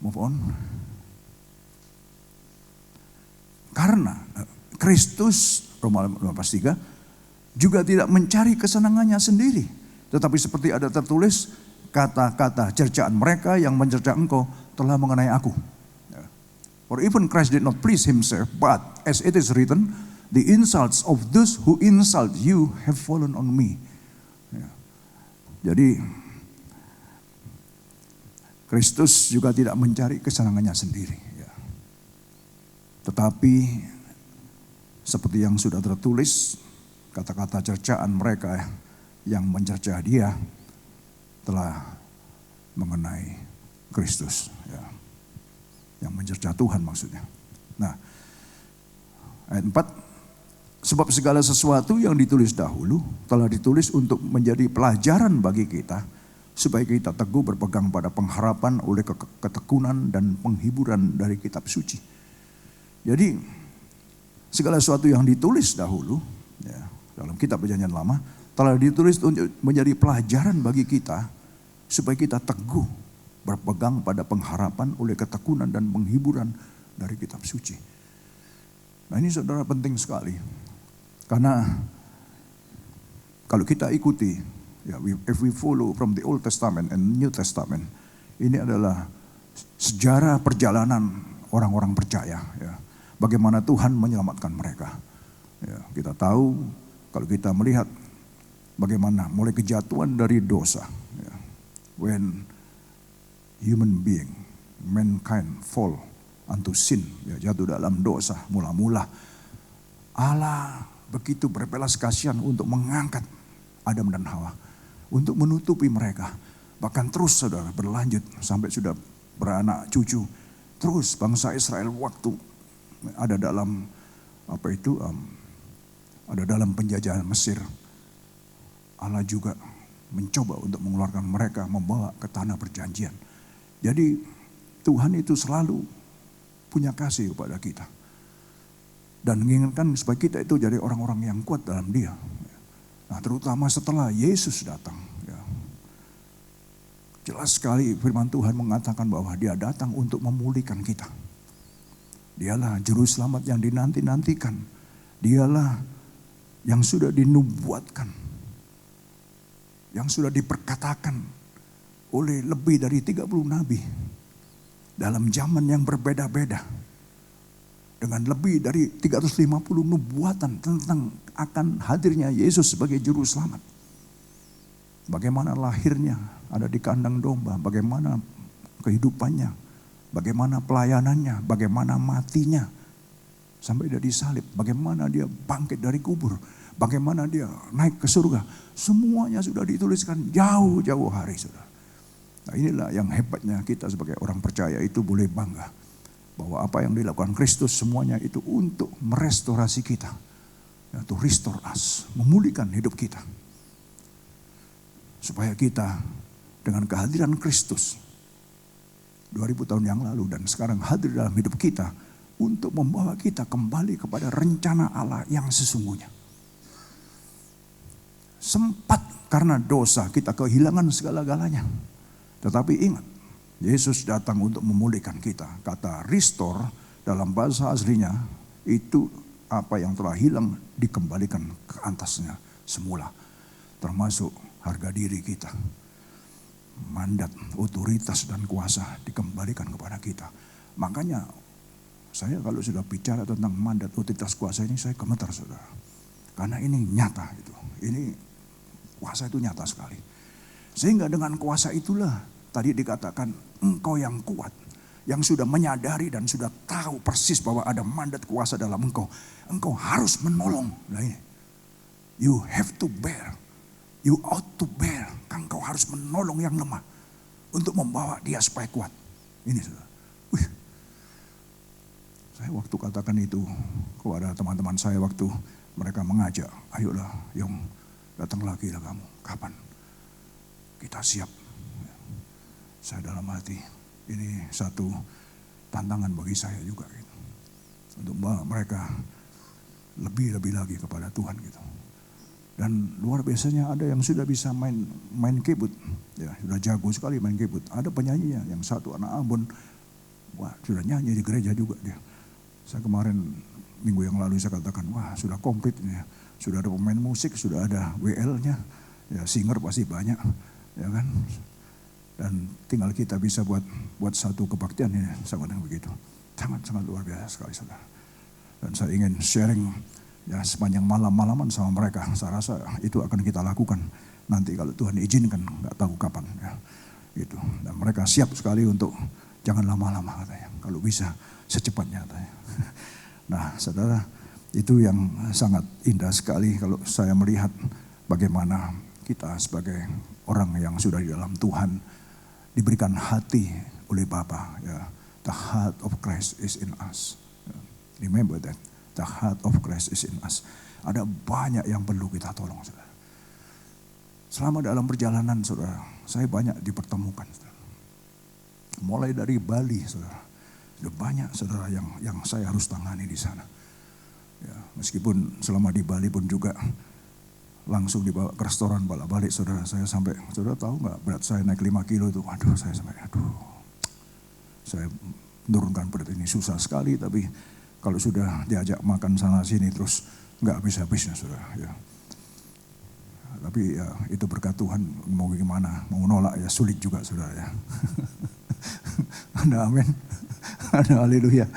Move on. Karena Kristus, Roma 15:3, juga tidak mencari kesenangannya sendiri. Tetapi seperti ada tertulis, kata-kata cercaan mereka yang mencerca engkau telah mengenai aku. Ya. For even Christ did not please himself, but as it is written, the insults of those who insult you have fallen on me. Ya. Jadi Kristus juga tidak mencari kesenangannya sendiri. Ya. Tetapi seperti yang sudah tertulis, kata-kata cercaan mereka yang mencerca dia telah mengenai Kristus. Ya. Yang mencerca Tuhan maksudnya. Nah, ayat 4. Sebab segala sesuatu yang ditulis dahulu telah ditulis untuk menjadi pelajaran bagi kita, supaya kita teguh berpegang pada pengharapan oleh ketekunan dan penghiburan dari kitab suci. Jadi segala sesuatu yang ditulis dahulu ya, dalam kitab Perjanjian Lama telah ditulis untuk menjadi pelajaran bagi kita, supaya kita teguh berpegang pada pengharapan oleh ketekunan dan penghiburan dari kitab suci. Nah, ini saudara penting sekali. Karena kalau kita ikuti, ya, if we follow from the Old Testament and New Testament, ini adalah sejarah perjalanan orang-orang percaya. Ya, bagaimana Tuhan menyelamatkan mereka. Ya, kita tahu kalau kita melihat bagaimana mulai kejatuhan dari dosa. Ya, when human being, mankind fall unto sin, ya, jatuh dalam dosa mula-mula. Allah begitu berbelas kasihan untuk mengangkat Adam dan Hawa, untuk menutupi mereka. Bahkan terus saudara berlanjut sampai sudah beranak cucu. Terus bangsa Israel waktu ada dalam ada dalam penjajahan Mesir, Allah juga mencoba untuk mengeluarkan mereka, membawa ke tanah perjanjian. Jadi Tuhan itu selalu punya kasih kepada kita. Dan menginginkan supaya kita itu jadi orang-orang yang kuat dalam Dia. Nah, terutama setelah Yesus datang. Ya. Jelas sekali firman Tuhan mengatakan bahwa Dia datang untuk memulihkan kita. Dialah juru selamat yang dinanti-nantikan. Dialah yang sudah dinubuatkan. Yang sudah diperkatakan oleh lebih dari 30 nabi. Dalam zaman yang berbeda-beda. Dengan lebih dari 350 nubuatan tentang akan hadirnya Yesus sebagai juru selamat. Bagaimana lahirnya ada di kandang domba, bagaimana kehidupannya, bagaimana pelayanannya, bagaimana matinya sampai dia disalib, bagaimana dia bangkit dari kubur, bagaimana dia naik ke surga. Semuanya sudah dituliskan jauh-jauh hari, saudara. Nah, inilah yang hebatnya kita sebagai orang percaya itu boleh bangga. Bahwa apa yang dilakukan Kristus semuanya itu untuk merestorasi kita. To restore us, memulihkan hidup kita. Supaya kita dengan kehadiran Kristus 2000 tahun yang lalu dan sekarang hadir dalam hidup kita untuk membawa kita kembali kepada rencana Allah yang sesungguhnya. Sempat karena dosa kita kehilangan segala-galanya. Tetapi ingat, Yesus datang untuk memulihkan kita. Kata restore dalam bahasa aslinya itu apa yang telah hilang dikembalikan ke atasnya semula. Termasuk harga diri kita. Mandat, otoritas dan kuasa dikembalikan kepada kita. Makanya saya kalau sudah bicara tentang mandat, otoritas, kuasa ini saya gemetar, saudara. Karena ini nyata itu. Ini kuasa itu nyata sekali. Sehingga dengan kuasa itulah tadi dikatakan engkau yang kuat, yang sudah menyadari dan sudah tahu persis bahwa ada mandat kuasa dalam engkau. Engkau harus menolong. Nah ini, you have to bear, you ought to bear. Engkau harus menolong yang lemah untuk membawa dia supaya kuat. Ini sudah. Saya waktu katakan itu kepada teman-teman saya waktu mereka mengajak, ayolah Yong, datang lagi lah kamu. Kapan? Kita siap. Saya dalam hati, ini satu tantangan bagi saya juga gitu. Untuk mereka lebih lagi kepada Tuhan gitu. Dan luar biasanya ada yang sudah bisa main keyboard, ya sudah jago sekali main keyboard. Ada penyanyinya yang satu anak Ambon, wah sudah nyanyi di gereja juga dia. Saya kemarin minggu yang lalu saya katakan, wah sudah komplit ini ya. Sudah ada pemain musik, sudah ada WL-nya, ya singer pasti banyak, ya kan. Dan tinggal kita bisa buat satu kebaktian ya, sama dengan begitu. Sangat luar biasa sekali, saudara. Dan saya ingin sharing ya sepanjang malam-malaman sama mereka. Saya rasa itu akan kita lakukan nanti kalau Tuhan izinkan, nggak tahu kapan ya. Gitu. Dan mereka siap sekali untuk jangan lama-lama katanya. Kalau bisa secepatnya katanya. Nah, saudara, itu yang sangat indah sekali kalau saya melihat bagaimana kita sebagai orang yang sudah di dalam Tuhan diberikan hati oleh Bapa. Ya. The heart of Christ is in us. Remember that. The heart of Christ is in us. Ada banyak yang perlu kita tolong, saudara. Selama dalam perjalanan, saudara, saya banyak dipertemukan, saudara. Mulai dari Bali, saudara. Sudah banyak, saudara, yang saya harus tangani di sana. Ya, meskipun selama di Bali pun juga langsung dibawa ke restoran balik saudara. Saya sampai, saudara tahu nggak berat saya naik 5 kilo itu. Saya menurunkan berat ini susah sekali. Tapi kalau sudah diajak makan sana sini terus nggak habis-habisnya, saudara. Ya. Tapi ya itu berkat Tuhan, mau gimana, mau nolak ya sulit juga, saudara ya. Ada amin, ada haleluya.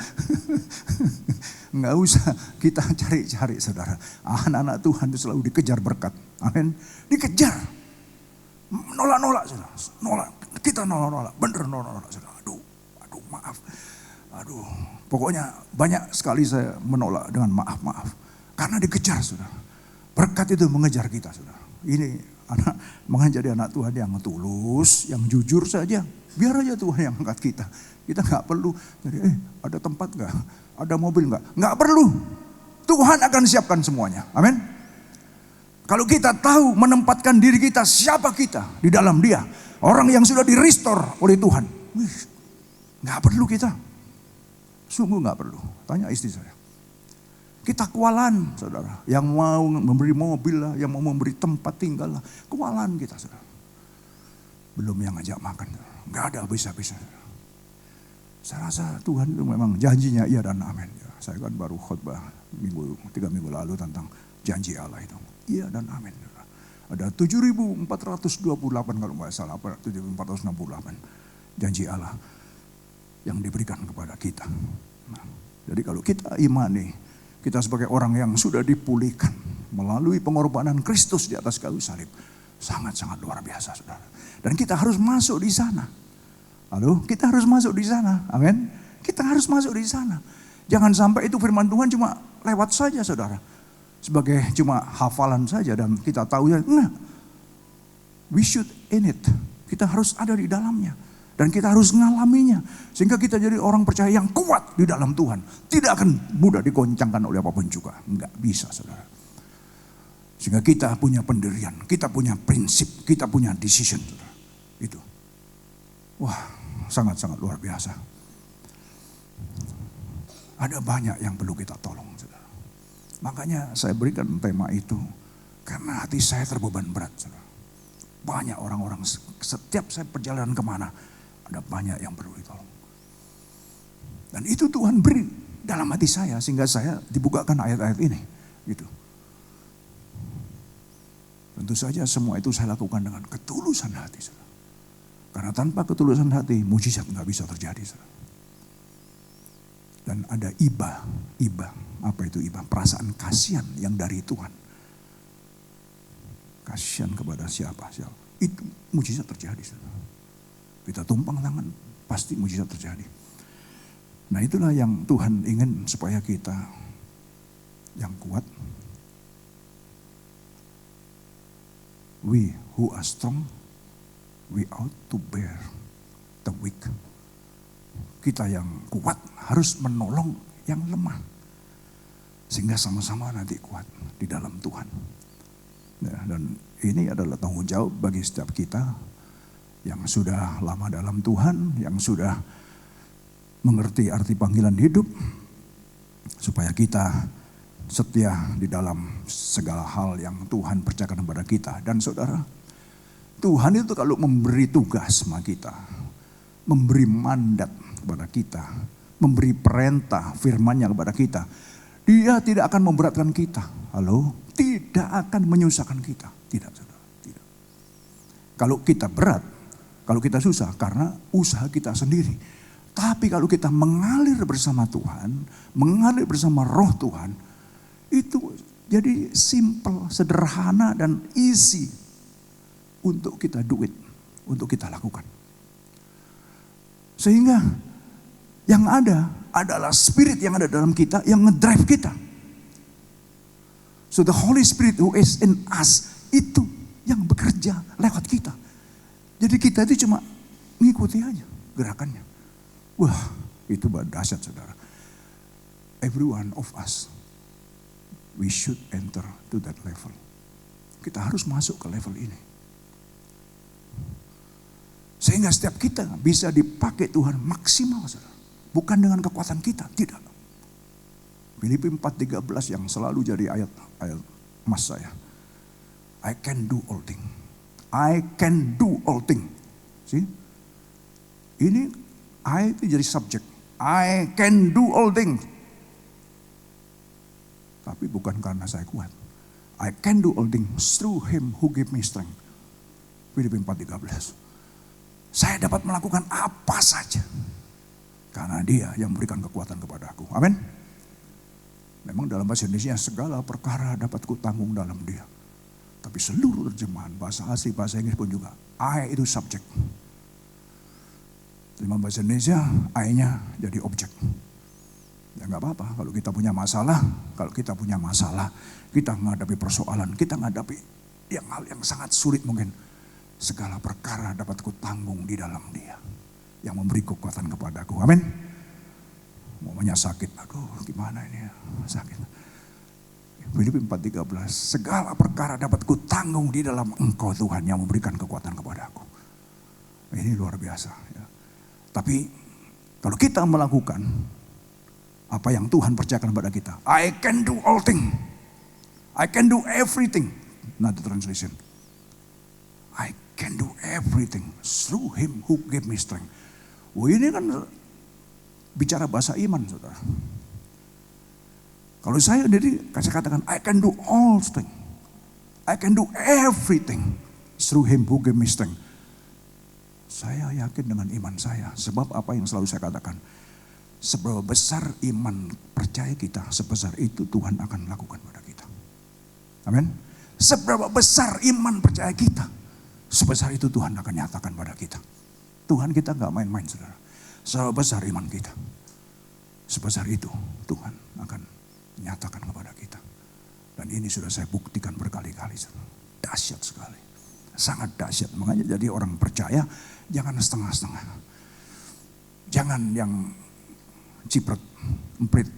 Nggak usah kita cari-cari, saudara. Anak-anak Tuhan itu selalu dikejar berkat. Amin. Dikejar. Nolak-nolak, saudara. Nolak. Kita nolak-nolak. Bener nolak-nolak, saudara. Aduh, maaf. Aduh, Pokoknya banyak sekali saya menolak dengan maaf-maaf. Karena dikejar, saudara. Berkat itu mengejar kita, saudara. Ini makanya jadi anak Tuhan yang tulus, yang jujur saja. Biar aja Tuhan yang angkat kita. Kita nggak perlu, jadi ada tempat nggak? Ada mobil nggak? Nggak perlu. Tuhan akan siapkan semuanya. Amin. Kalau kita tahu menempatkan diri kita, siapa kita di dalam Dia. Orang yang sudah di-restore oleh Tuhan. Nggak perlu kita. Sungguh nggak perlu. Tanya istri saya. Kita kewalahan, saudara. Yang mau memberi mobil lah, yang mau memberi tempat tinggal lah. Kewalahan kita, saudara. Belum yang ngajak makan. Nggak ada habis-habisnya. Saya rasa Tuhan itu memang janjinya iya dan amin. Saya kan baru khotbah 3 minggu lalu tentang janji Allah itu. Iya dan amin. Ada 7.428 kalau nggak salah, 7.468 janji Allah yang diberikan kepada kita. Nah, jadi kalau kita imani, kita sebagai orang yang sudah dipulihkan melalui pengorbanan Kristus di atas kayu salib, sangat-sangat luar biasa, saudara. Dan kita harus masuk di sana. Halo, kita harus masuk di sana. Amin. Kita harus masuk di sana. Jangan sampai itu firman Tuhan cuma lewat saja, saudara. Sebagai cuma hafalan saja dan kita tahu ya, enggak. We should in it. Kita harus ada di dalamnya. Dan kita harus mengalaminya. Sehingga kita jadi orang percaya yang kuat di dalam Tuhan. Tidak akan mudah digoncangkan oleh apapun juga. Enggak bisa, saudara. Sehingga kita punya pendirian. Kita punya prinsip. Kita punya decision, saudara. Itu. Wah, sangat-sangat luar biasa. Ada banyak yang perlu kita tolong, saudara. Makanya saya berikan tema itu. Karena hati saya terbeban berat, saudara. Banyak orang-orang, setiap saya perjalanan kemana, ada banyak yang perlu ditolong. Dan itu Tuhan beri dalam hati saya, sehingga saya dibukakan ayat-ayat ini. Gitu. Tentu saja semua itu saya lakukan dengan ketulusan hati, saudara. Karena tanpa ketulusan hati, mujizat nggak bisa terjadi, saudara. Dan ada iba. Apa itu iba? Perasaan kasihan yang dari Tuhan. Kasihan kepada siapa? Itu mujizat terjadi, saudara. Kita tumpang tangan, pasti mujizat terjadi. Nah, itulah yang Tuhan ingin supaya kita yang kuat. We who are strong, we ought to bear the weak. Kita yang kuat harus menolong yang lemah. Sehingga sama-sama nanti kuat di dalam Tuhan. Ya, dan ini adalah tanggung jawab bagi setiap kita yang sudah lama dalam Tuhan, yang sudah mengerti arti panggilan hidup, supaya kita setia di dalam segala hal yang Tuhan percayakan kepada kita. Dan saudara, Tuhan itu kalau memberi tugas sama kita, memberi mandat kepada kita, memberi perintah firman-Nya kepada kita, Dia tidak akan memberatkan kita. Halo, tidak akan menyusahkan kita. Tidak, saudara, tidak. Kalau kita berat, kalau kita susah karena usaha kita sendiri. Tapi kalau kita mengalir bersama Tuhan, mengalir bersama Roh Tuhan, itu jadi simple, sederhana dan easy untuk kita do it, untuk kita lakukan. Sehingga yang ada adalah spirit yang ada dalam kita yang ngedrive kita. So the Holy Spirit who is in us itu yang bekerja lewat kita. Jadi kita itu cuma ngikuti aja gerakannya. Wah, itu dahsyat, saudara. Every one of us, we should enter to that level. Kita harus masuk ke level ini. Sehingga setiap kita bisa dipakai Tuhan maksimal, saudara. Bukan dengan kekuatan kita, tidak. Filipi 4:13 yang selalu jadi ayat emas saya. I can do all things. I can do all things. See? Ini I itu jadi subjek. I can do all things. Tapi bukan karena saya kuat. I can do all things through Him who give me strength. Filipi 4:13. Saya dapat melakukan apa saja. Karena Dia yang memberikan kekuatan kepada aku. Amin. Memang dalam bahasa Indonesia segala perkara dapat kutanggung dalam Dia. Tapi seluruh terjemahan bahasa asli, bahasa Inggris pun juga I itu subjek. Dalam bahasa Indonesia I-nya jadi objek. Ya nggak apa-apa kalau kita punya masalah, kita menghadapi persoalan, kita menghadapi hal yang sangat sulit mungkin. Segala perkara dapat kutanggung di dalam Dia yang memberi kekuatan kepadaku. Amin. Momennya sakit, aduh gimana ini ya, sakit. Filipi 4:13, segala perkara dapat kutanggung di dalam Engkau Tuhan yang memberikan kekuatan kepadaku. Ini luar biasa. Ya. Tapi kalau kita melakukan apa yang Tuhan percayakan kepada kita, I can do all things, I can do everything. Not the translation. I can do everything through Him who gave me strength. Ini kan bicara bahasa iman, saudara. Kalau saya sendiri, saya katakan, I can do all things. I can do everything through Him who gave me strength. Saya yakin dengan iman saya. Sebab apa yang selalu saya katakan, seberapa besar iman percaya kita, sebesar itu Tuhan akan lakukan pada kita. Amin. Seberapa besar iman percaya kita, sebesar itu Tuhan akan nyatakan pada kita. Tuhan kita gak main-main, saudara. Seberapa besar iman kita, sebesar itu Tuhan akan nyatakan kepada kita. Dan ini sudah saya buktikan berkali-kali, saudara. Dahsyat sekali, sangat dahsyat. Makanya jadi orang percaya jangan setengah-setengah. Jangan yang cipret, emprit,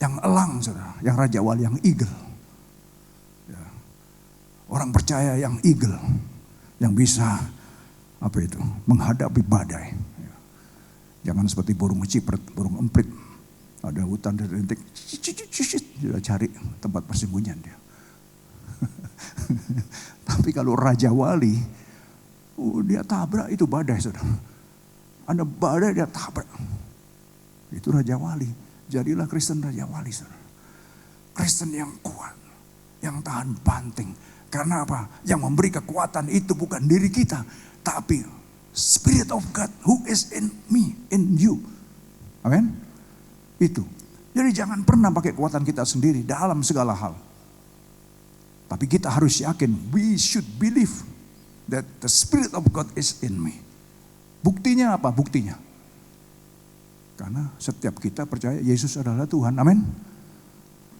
yang elang, saudara, yang raja wali, yang eagle. Ya. Orang percaya yang eagle, yang bisa menghadapi badai. Ya. Jangan seperti burung cipret, burung emprit. Ada hutan rintik, sudah cari tempat persembunyian dia. Tapi kalau raja wali, dia tabrak itu badai, saudara. Ada badai dia tabrak. Itu raja wali. Jadilah Kristen raja wali, saudara. Kristen yang kuat, yang tahan banting. Karena apa? Yang memberi kekuatan itu bukan diri kita, tapi Spirit of God who is in me, in you. Amin. Itu. Jadi jangan pernah pakai kekuatan kita sendiri dalam segala hal. Tapi kita harus yakin, we should believe that the Spirit of God is in me. Buktinya apa? Buktinya. Karena setiap kita percaya Yesus adalah Tuhan. Amin.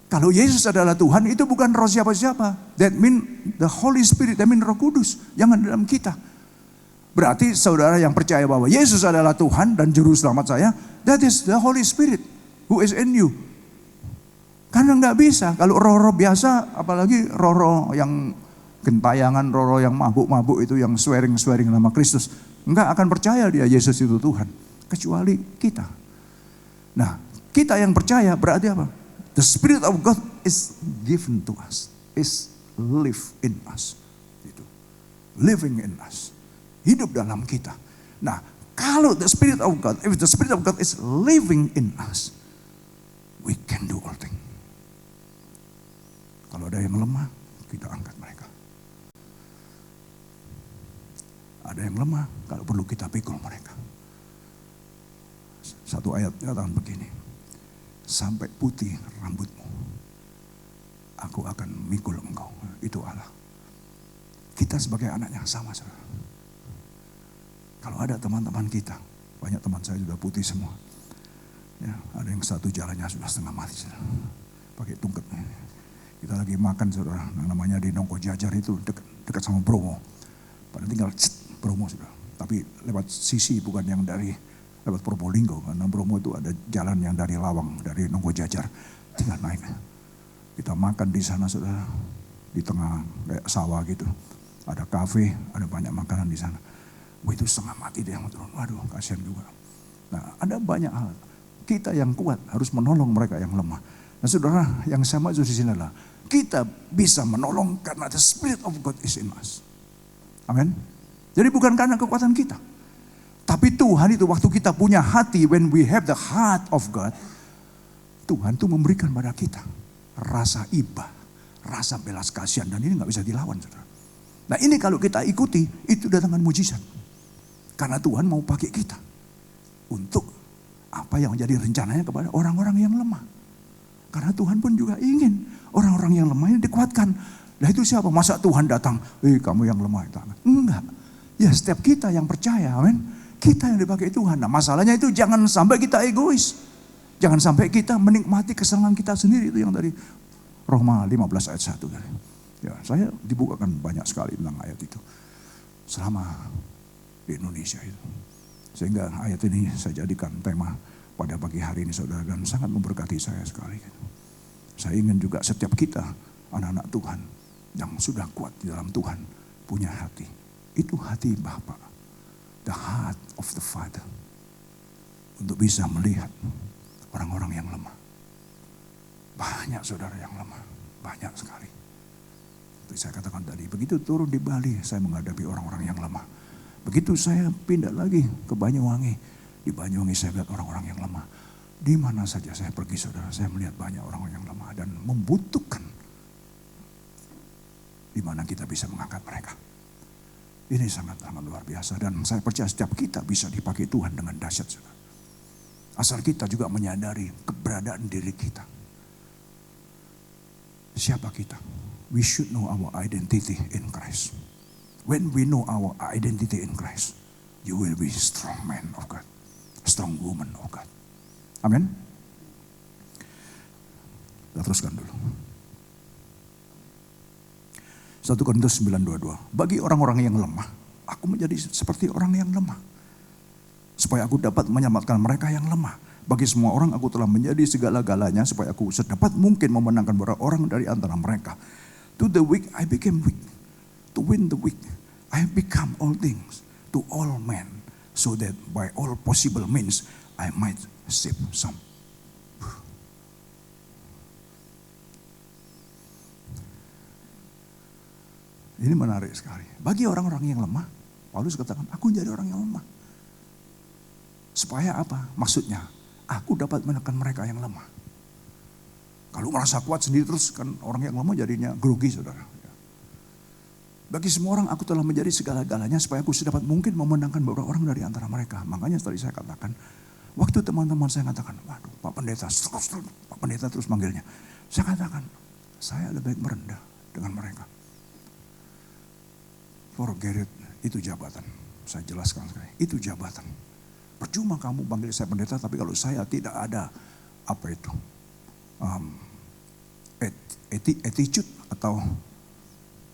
Kalau Yesus adalah Tuhan, itu bukan roh siapa-siapa. That mean the Holy Spirit, that mean Roh Kudus. Jangan dalam kita. Berarti saudara yang percaya bahwa Yesus adalah Tuhan dan Juru Selamat saya, that is the Holy Spirit who is in you. Karena nggak bisa kalau roh-roh biasa, apalagi roh-roh yang gentayangan, roh-roh yang mabuk-mabuk itu, yang swearing nama Kristus, nggak akan percaya dia Yesus itu Tuhan, kecuali kita. Nah, kita yang percaya berarti apa? The Spirit of God is given to us, is live in us, itu living in us, hidup dalam kita. Nah, kalau the Spirit of God, if the Spirit of God is living in us, we can do all things. Kalau ada yang lemah, kita angkat mereka. Ada yang lemah, kalau perlu kita pikul mereka. Satu ayat katakan begini, sampai putih rambutmu, aku akan mikul engkau. Itu Allah. Kita sebagai anaknya sama, saudara. Kalau ada teman-teman kita, banyak teman saya sudah putih semua. Ya, ada yang satu jalannya sudah setengah mati, saudara. Pakai tungket. Kita lagi makan, saudara, yang namanya di Nongko Jajar itu dekat sama Bromo. Padahal tinggal Bromo, saudara. Tapi lewat sisi, bukan yang dari lewat Probolinggo. Karena Bromo itu ada jalan yang dari Lawang, dari Nongko Jajar. Tinggal naik. Kita makan di sana, saudara. Di tengah kayak sawah gitu. Ada kafe, ada banyak makanan di sana. Itu setengah mati dia. Waduh, kasihan juga. Nah, ada banyak hal. Kita yang kuat harus menolong mereka yang lemah. Nah, saudara, yang saya maksud di sini adalah kita bisa menolong karena the Spirit of God is in us. Amin. Jadi bukan karena kekuatan kita. Tapi Tuhan itu waktu kita punya hati, when we have the heart of God, Tuhan itu memberikan pada kita rasa iba, rasa belas kasihan, dan ini nggak bisa dilawan, saudara. Nah, ini kalau kita ikuti, itu datangkan mujizat. Karena Tuhan mau pakai kita untuk apa yang menjadi rencananya kepada orang-orang yang lemah. Karena Tuhan pun juga ingin orang-orang yang lemah ini dikuatkan. Nah, itu siapa? Masa Tuhan datang, kamu yang lemah itu? Enggak. Ya, setiap kita yang percaya, amin. Kita yang dipakai Tuhan. Nah, masalahnya itu jangan sampai kita egois. Jangan sampai kita menikmati kesenangan kita sendiri. Itu yang dari Roma 15 ayat 1. Ya, saya dibukakan banyak sekali tentang ayat itu selama di Indonesia itu. Sehingga ayat ini saya jadikan tema pada pagi hari ini saudara, dan sangat memberkati saya sekali. Saya ingin juga setiap kita anak-anak Tuhan yang sudah kuat di dalam Tuhan punya hati. Itu hati Bapa, the heart of the Father, untuk bisa melihat orang-orang yang lemah. Banyak saudara yang lemah, banyak sekali. Seperti saya katakan tadi, begitu turun di Bali saya menghadapi orang-orang yang lemah. Begitu saya pindah lagi ke Banyuwangi, di Banyuwangi saya lihat orang-orang yang lemah. Di mana saja saya pergi saudara, saya melihat banyak orang-orang yang lemah dan membutuhkan di mana kita bisa mengangkat mereka. Ini sangat-sangat luar biasa, dan saya percaya setiap kita bisa dipakai Tuhan dengan dahsyat saudara. Asal kita juga menyadari keberadaan diri kita. Siapa kita? We should know our identity in Christ. When we know our identity in Christ, you will be strong man of God, strong woman of God. Amin. Kita teruskan dulu. 1 Korintus 9:22. Bagi orang-orang yang lemah, aku menjadi seperti orang yang lemah, supaya aku dapat menyelamatkan mereka yang lemah. Bagi semua orang aku telah menjadi segala-galanya, supaya aku sedapat mungkin memenangkan beberapa orang dari antara mereka. To the weak I became weak, to win the weak I have become all things to all men, so that by all possible means I might save some. Ini menarik sekali. Bagi orang-orang yang lemah, Paulus katakan, aku jadi orang yang lemah. Supaya apa? Maksudnya, aku dapat menekan mereka yang lemah. Kalau merasa kuat sendiri terus, kan orang yang lemah jadinya grogi saudara. Bagi semua orang aku telah menjadi segala-galanya, supaya aku sedapat mungkin memenangkan beberapa orang dari antara mereka. Makanya tadi saya katakan, waktu teman-teman saya katakan, waduh Pak Pendeta, Pak Pendeta terus manggilnya. Saya katakan, saya lebih baik merendah dengan mereka. Forget it, itu jabatan. Saya jelaskan sekali, itu jabatan. Percuma kamu panggil saya pendeta, tapi kalau saya tidak ada apa itu attitude atau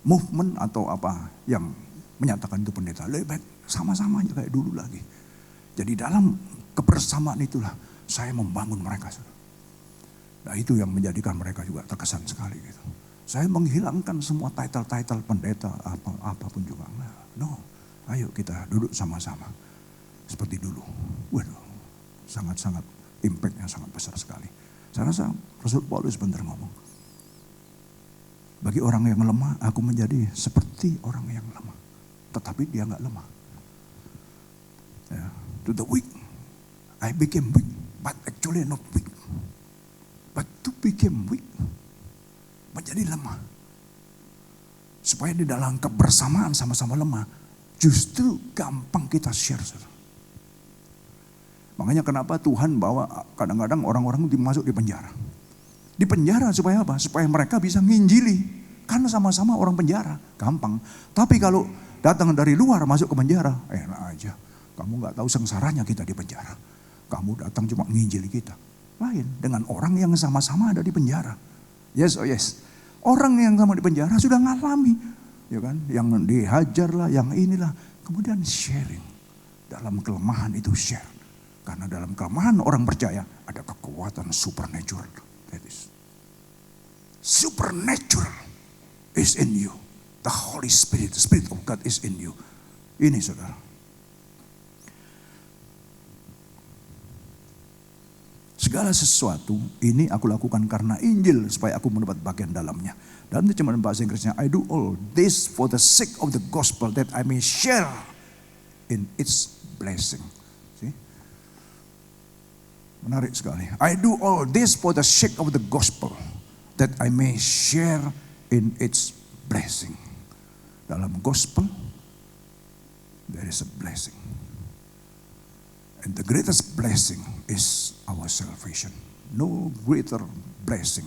movement atau apa yang menyatakan itu pendeta, lebih baik sama-sama aja kayak dulu lagi. Jadi dalam kebersamaan itulah saya membangun mereka. Nah itu yang menjadikan mereka juga terkesan sekali gitu. Saya menghilangkan semua title-title pendeta apapun juga. No, ayo kita duduk sama-sama seperti dulu. Waduh, sangat-sangat impact-nya sangat besar sekali. Saya rasa Rasul Paulus benar ngomong. Bagi orang yang lemah, aku menjadi seperti orang yang lemah. Tetapi dia nggak lemah. Ya. To the weak, I became weak, but actually not weak. But to become weak, menjadi lemah. Supaya di dalam kebersamaan sama-sama lemah, justru gampang kita share. Makanya kenapa Tuhan bawa kadang-kadang orang-orang dimasuk di penjara. Di penjara supaya apa? Supaya mereka bisa nginjili. Karena sama-sama orang penjara, gampang. Tapi kalau datang dari luar masuk ke penjara, enak aja. Kamu gak tahu sengsaranya kita di penjara. Kamu datang cuma nginjili kita. Lain dengan orang yang sama-sama ada di penjara. Yes, oh yes. Orang yang sama di penjara sudah ngalami. Ya kan? Yang dihajar lah, yang inilah. Kemudian sharing. Dalam kelemahan itu share. Karena dalam kelemahan orang percaya ada kekuatan supernatural. That is. Supernatural is in you. The Holy Spirit, the Spirit of God is in you. Ini saudara. Segala sesuatu ini aku lakukan karena Injil, supaya aku mendapat bagian dalamnya. Dalam terjemahan bahasa Inggrisnya, I do all this for the sake of the gospel, that I may share in its blessing. See? Menarik sekali. I do all this for the sake of the gospel, that I may share in its blessing. Dalam gospel, there is a blessing. And the greatest blessing is our salvation. No greater blessing.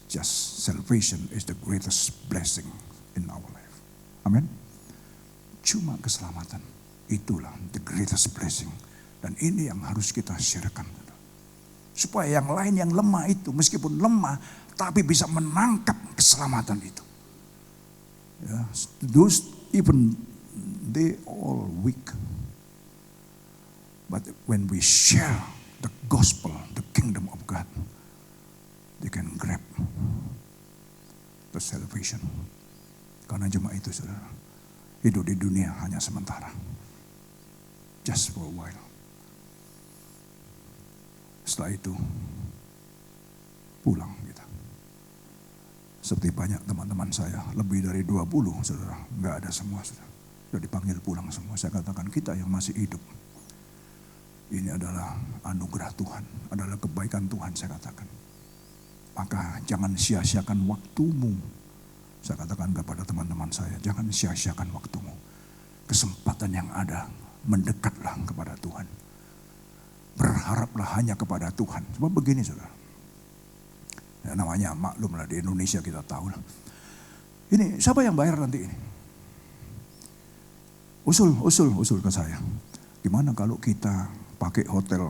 Just salvation is the greatest blessing in our life. Amen. Cuma keselamatan. Itulah the greatest blessing. Dan ini yang harus kita sharekan. Supaya yang lain yang lemah itu, meskipun lemah, tapi bisa menangkap keselamatan itu. Ya, those even they all weak. But when we share the gospel, the kingdom of God, they can grab the salvation. Karena cuma itu, saudara. Hidup di dunia hanya sementara. Just for a while. Setelah itu pulang kita. Seperti banyak teman-teman saya, lebih dari 20, saudara, nggak ada semua, saudara. Sudah dipanggil pulang semua. Saya katakan kita yang masih hidup, ini adalah anugerah Tuhan, adalah kebaikan Tuhan, saya katakan. Maka jangan sia-siakan waktumu. Saya katakan kepada teman-teman saya, jangan sia-siakan waktumu. Kesempatan yang ada, mendekatlah kepada Tuhan. Berharaplah hanya kepada Tuhan. Sebab begini, saudara. Ya, namanya maklum lah, di Indonesia kita tahu lah. Ini siapa yang bayar nanti ini? Usul ke saya. Gimana kalau kita pakai hotel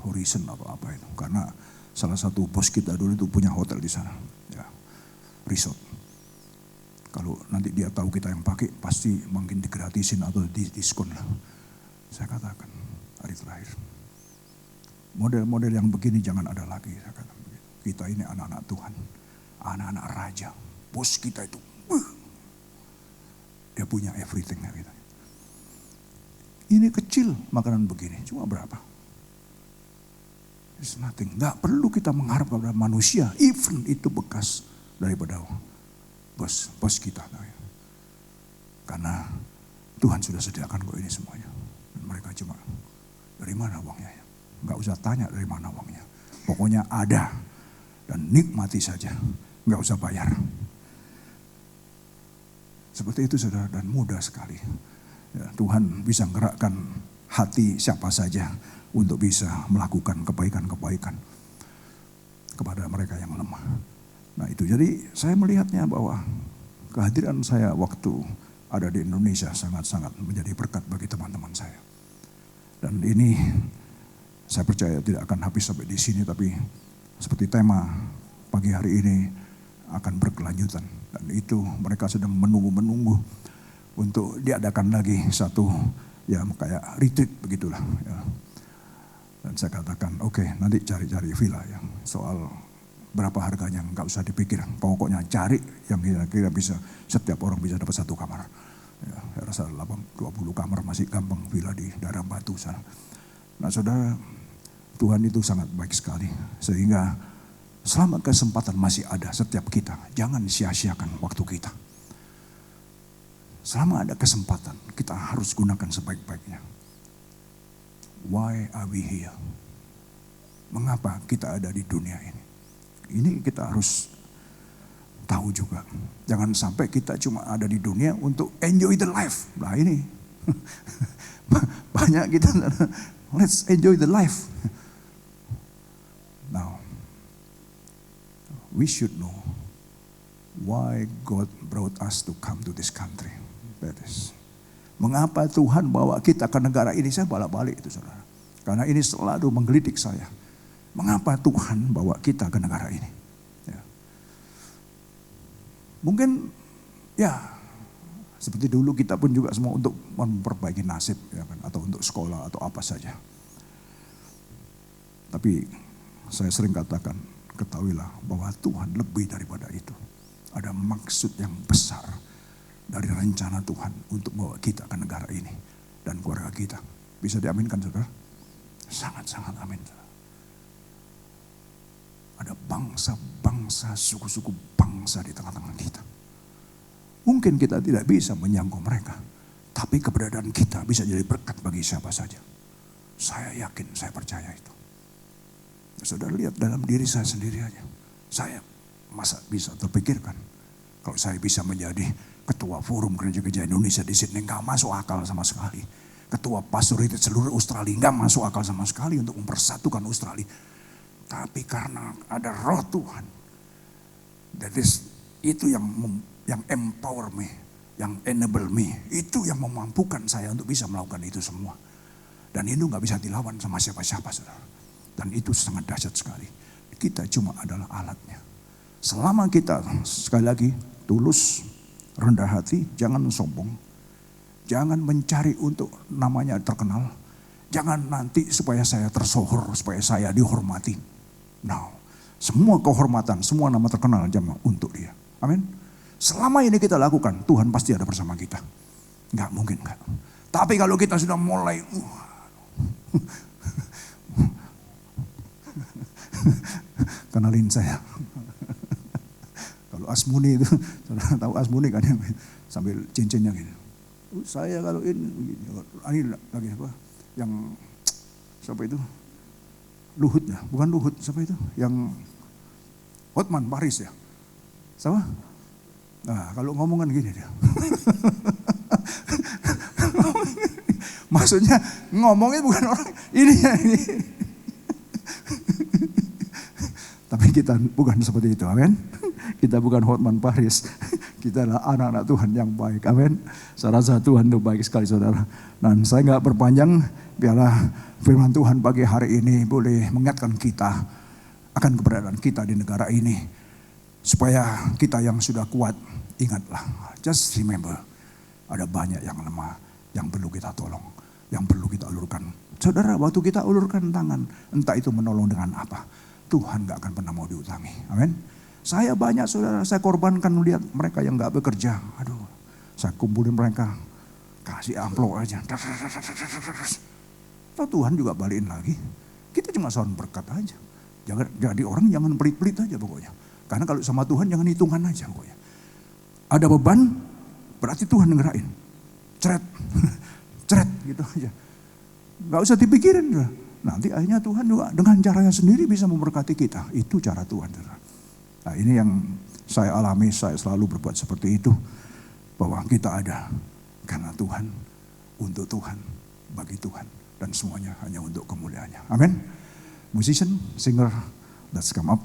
Horizon atau apa itu? Karena salah satu bos kita dulu itu punya hotel di sana, ya, resort. Kalau nanti dia tahu kita yang pakai, pasti mungkin digratisin atau diskon lah. Saya katakan hari terakhir, model-model yang begini jangan ada lagi. Saya katakan begitu. Kita ini anak-anak Tuhan, anak-anak raja. Bos kita itu, dia punya everything. Gitu. Ini kecil makanan begini, cuma berapa? It's nothing. Nggak perlu kita mengharap kepada manusia, even itu bekas daripada bos kita. Karena Tuhan sudah sediakan kok ini semuanya. Dan mereka cuma, dari mana uangnya? Nggak usah tanya dari mana uangnya. Pokoknya ada dan nikmati saja, nggak usah bayar. Seperti itu, saudara, dan mudah sekali. Ya, Tuhan bisa gerakkan hati siapa saja untuk bisa melakukan kebaikan-kebaikan kepada mereka yang lemah. Nah itu, jadi saya melihatnya bahwa kehadiran saya waktu ada di Indonesia sangat-sangat menjadi berkat bagi teman-teman saya. Dan ini saya percaya tidak akan habis sampai di sini, tapi seperti tema pagi hari ini akan berkelanjutan. Dan itu mereka sedang menunggu-menunggu untuk diadakan lagi satu ya kayak retreat begitulah. Ya. Dan saya katakan oke, nanti cari-cari villa ya. Soal berapa harganya nggak usah dipikir. Pokoknya cari yang kira-kira bisa setiap orang bisa dapat satu kamar. Ya, saya rasa 20 kamar masih gampang villa di daerah Batu sana. Nah saudara, Tuhan itu sangat baik sekali. Sehingga selama kesempatan masih ada setiap kita, jangan sia-siakan waktu kita. Selama ada kesempatan, kita harus gunakan sebaik-baiknya. Why are we here? Mengapa kita ada di dunia ini? Ini kita harus tahu juga. Jangan sampai kita cuma ada di dunia untuk enjoy the life. Nah ini, banyak kita, let's enjoy the life. Now, we should know why God brought us to come to this country. That is. Mengapa Tuhan bawa kita ke negara ini? Saya balik-balik itu, saudara. Karena ini selalu menggelitik saya. Mengapa Tuhan bawa kita ke negara ini? Ya. Mungkin ya seperti dulu kita pun juga semua untuk memperbaiki nasib ya kan, atau untuk sekolah atau apa saja. Tapi saya sering katakan, ketahuilah bahwa Tuhan lebih daripada itu. Ada maksud yang besar dari rencana Tuhan untuk membawa kita ke negara ini dan keluarga kita. Bisa diaminkan, saudara? Sangat-sangat amin. Ada bangsa-bangsa, suku-suku bangsa di tengah-tengah kita. Mungkin kita tidak bisa menjangkau mereka, tapi keberadaan kita bisa jadi berkat bagi siapa saja. Saya yakin, saya percaya itu. Saudara lihat dalam diri saya sendiri aja. Saya masa bisa terpikirkan kalau saya bisa menjadi ketua forum gereja-gereja Indonesia di Sydney, nggak masuk akal sama sekali. Ketua pastor itu seluruh Australia, nggak masuk akal sama sekali untuk mempersatukan Australia. Tapi karena ada roh Tuhan, itu yang empower me, yang enable me, itu yang memampukan saya untuk bisa melakukan itu semua. Dan itu nggak bisa dilawan sama siapa-siapa, saudara. Dan itu sangat dahsyat sekali. Kita cuma adalah alatnya. Selama kita sekali lagi tulus, rendah hati, jangan sombong. Jangan mencari untuk namanya terkenal. Jangan nanti supaya saya tersohor, supaya saya dihormati. No. Semua kehormatan, semua nama terkenal jamaah untuk dia. Amin. Selama ini kita lakukan, Tuhan pasti ada bersama kita. Enggak mungkin enggak. Tapi kalau kita sudah mulai kenalin saya. Kalau Asmuni itu, saudara tahu Asmuni kan yang sambil cincinnya gitu. Saya kalau ini lagi apa? Yang siapa itu? Luhut ya, bukan Luhut, siapa itu? Yang Hotman Paris ya. Sama? Nah, kalau ngomongan gini dia. Maksudnya ngomongnya bukan orang ini ya ini. Tapi kita bukan seperti itu, amin. Kita bukan Hotman Paris. Kita adalah anak-anak Tuhan yang baik, amin. Saya rasa Tuhan itu baik sekali saudara. Dan saya nggak berpanjang, biarlah firman Tuhan pagi hari ini boleh mengingatkan kita akan keberadaan kita di negara ini. Supaya kita yang sudah kuat, ingatlah, just remember, ada banyak yang lemah, yang perlu kita tolong, yang perlu kita ulurkan. Saudara, waktu kita ulurkan tangan, entah itu menolong dengan apa, Tuhan gak akan pernah mau diutangi. Amin. Saya banyak saudara, saya korbankan melihat mereka yang gak bekerja. Aduh, saya kumpulin mereka, kasih amplop aja. Lalu Tuhan juga balikin lagi. Kita cuma soal berkat aja. Jadi orang jangan pelit-pelit aja pokoknya. Karena kalau sama Tuhan jangan hitungan aja pokoknya. Ada beban, berarti Tuhan ngerain. Ceret, ceret gitu aja. Gak usah dipikirin. Nanti akhirnya Tuhan juga dengan caranya sendiri bisa memberkati kita. Itu cara Tuhan. Nah ini yang saya alami, saya selalu berbuat seperti itu. Bahwa kita ada karena Tuhan, untuk Tuhan, bagi Tuhan. Dan semuanya hanya untuk kemuliaannya. Amin. Musician, singer, let's come up.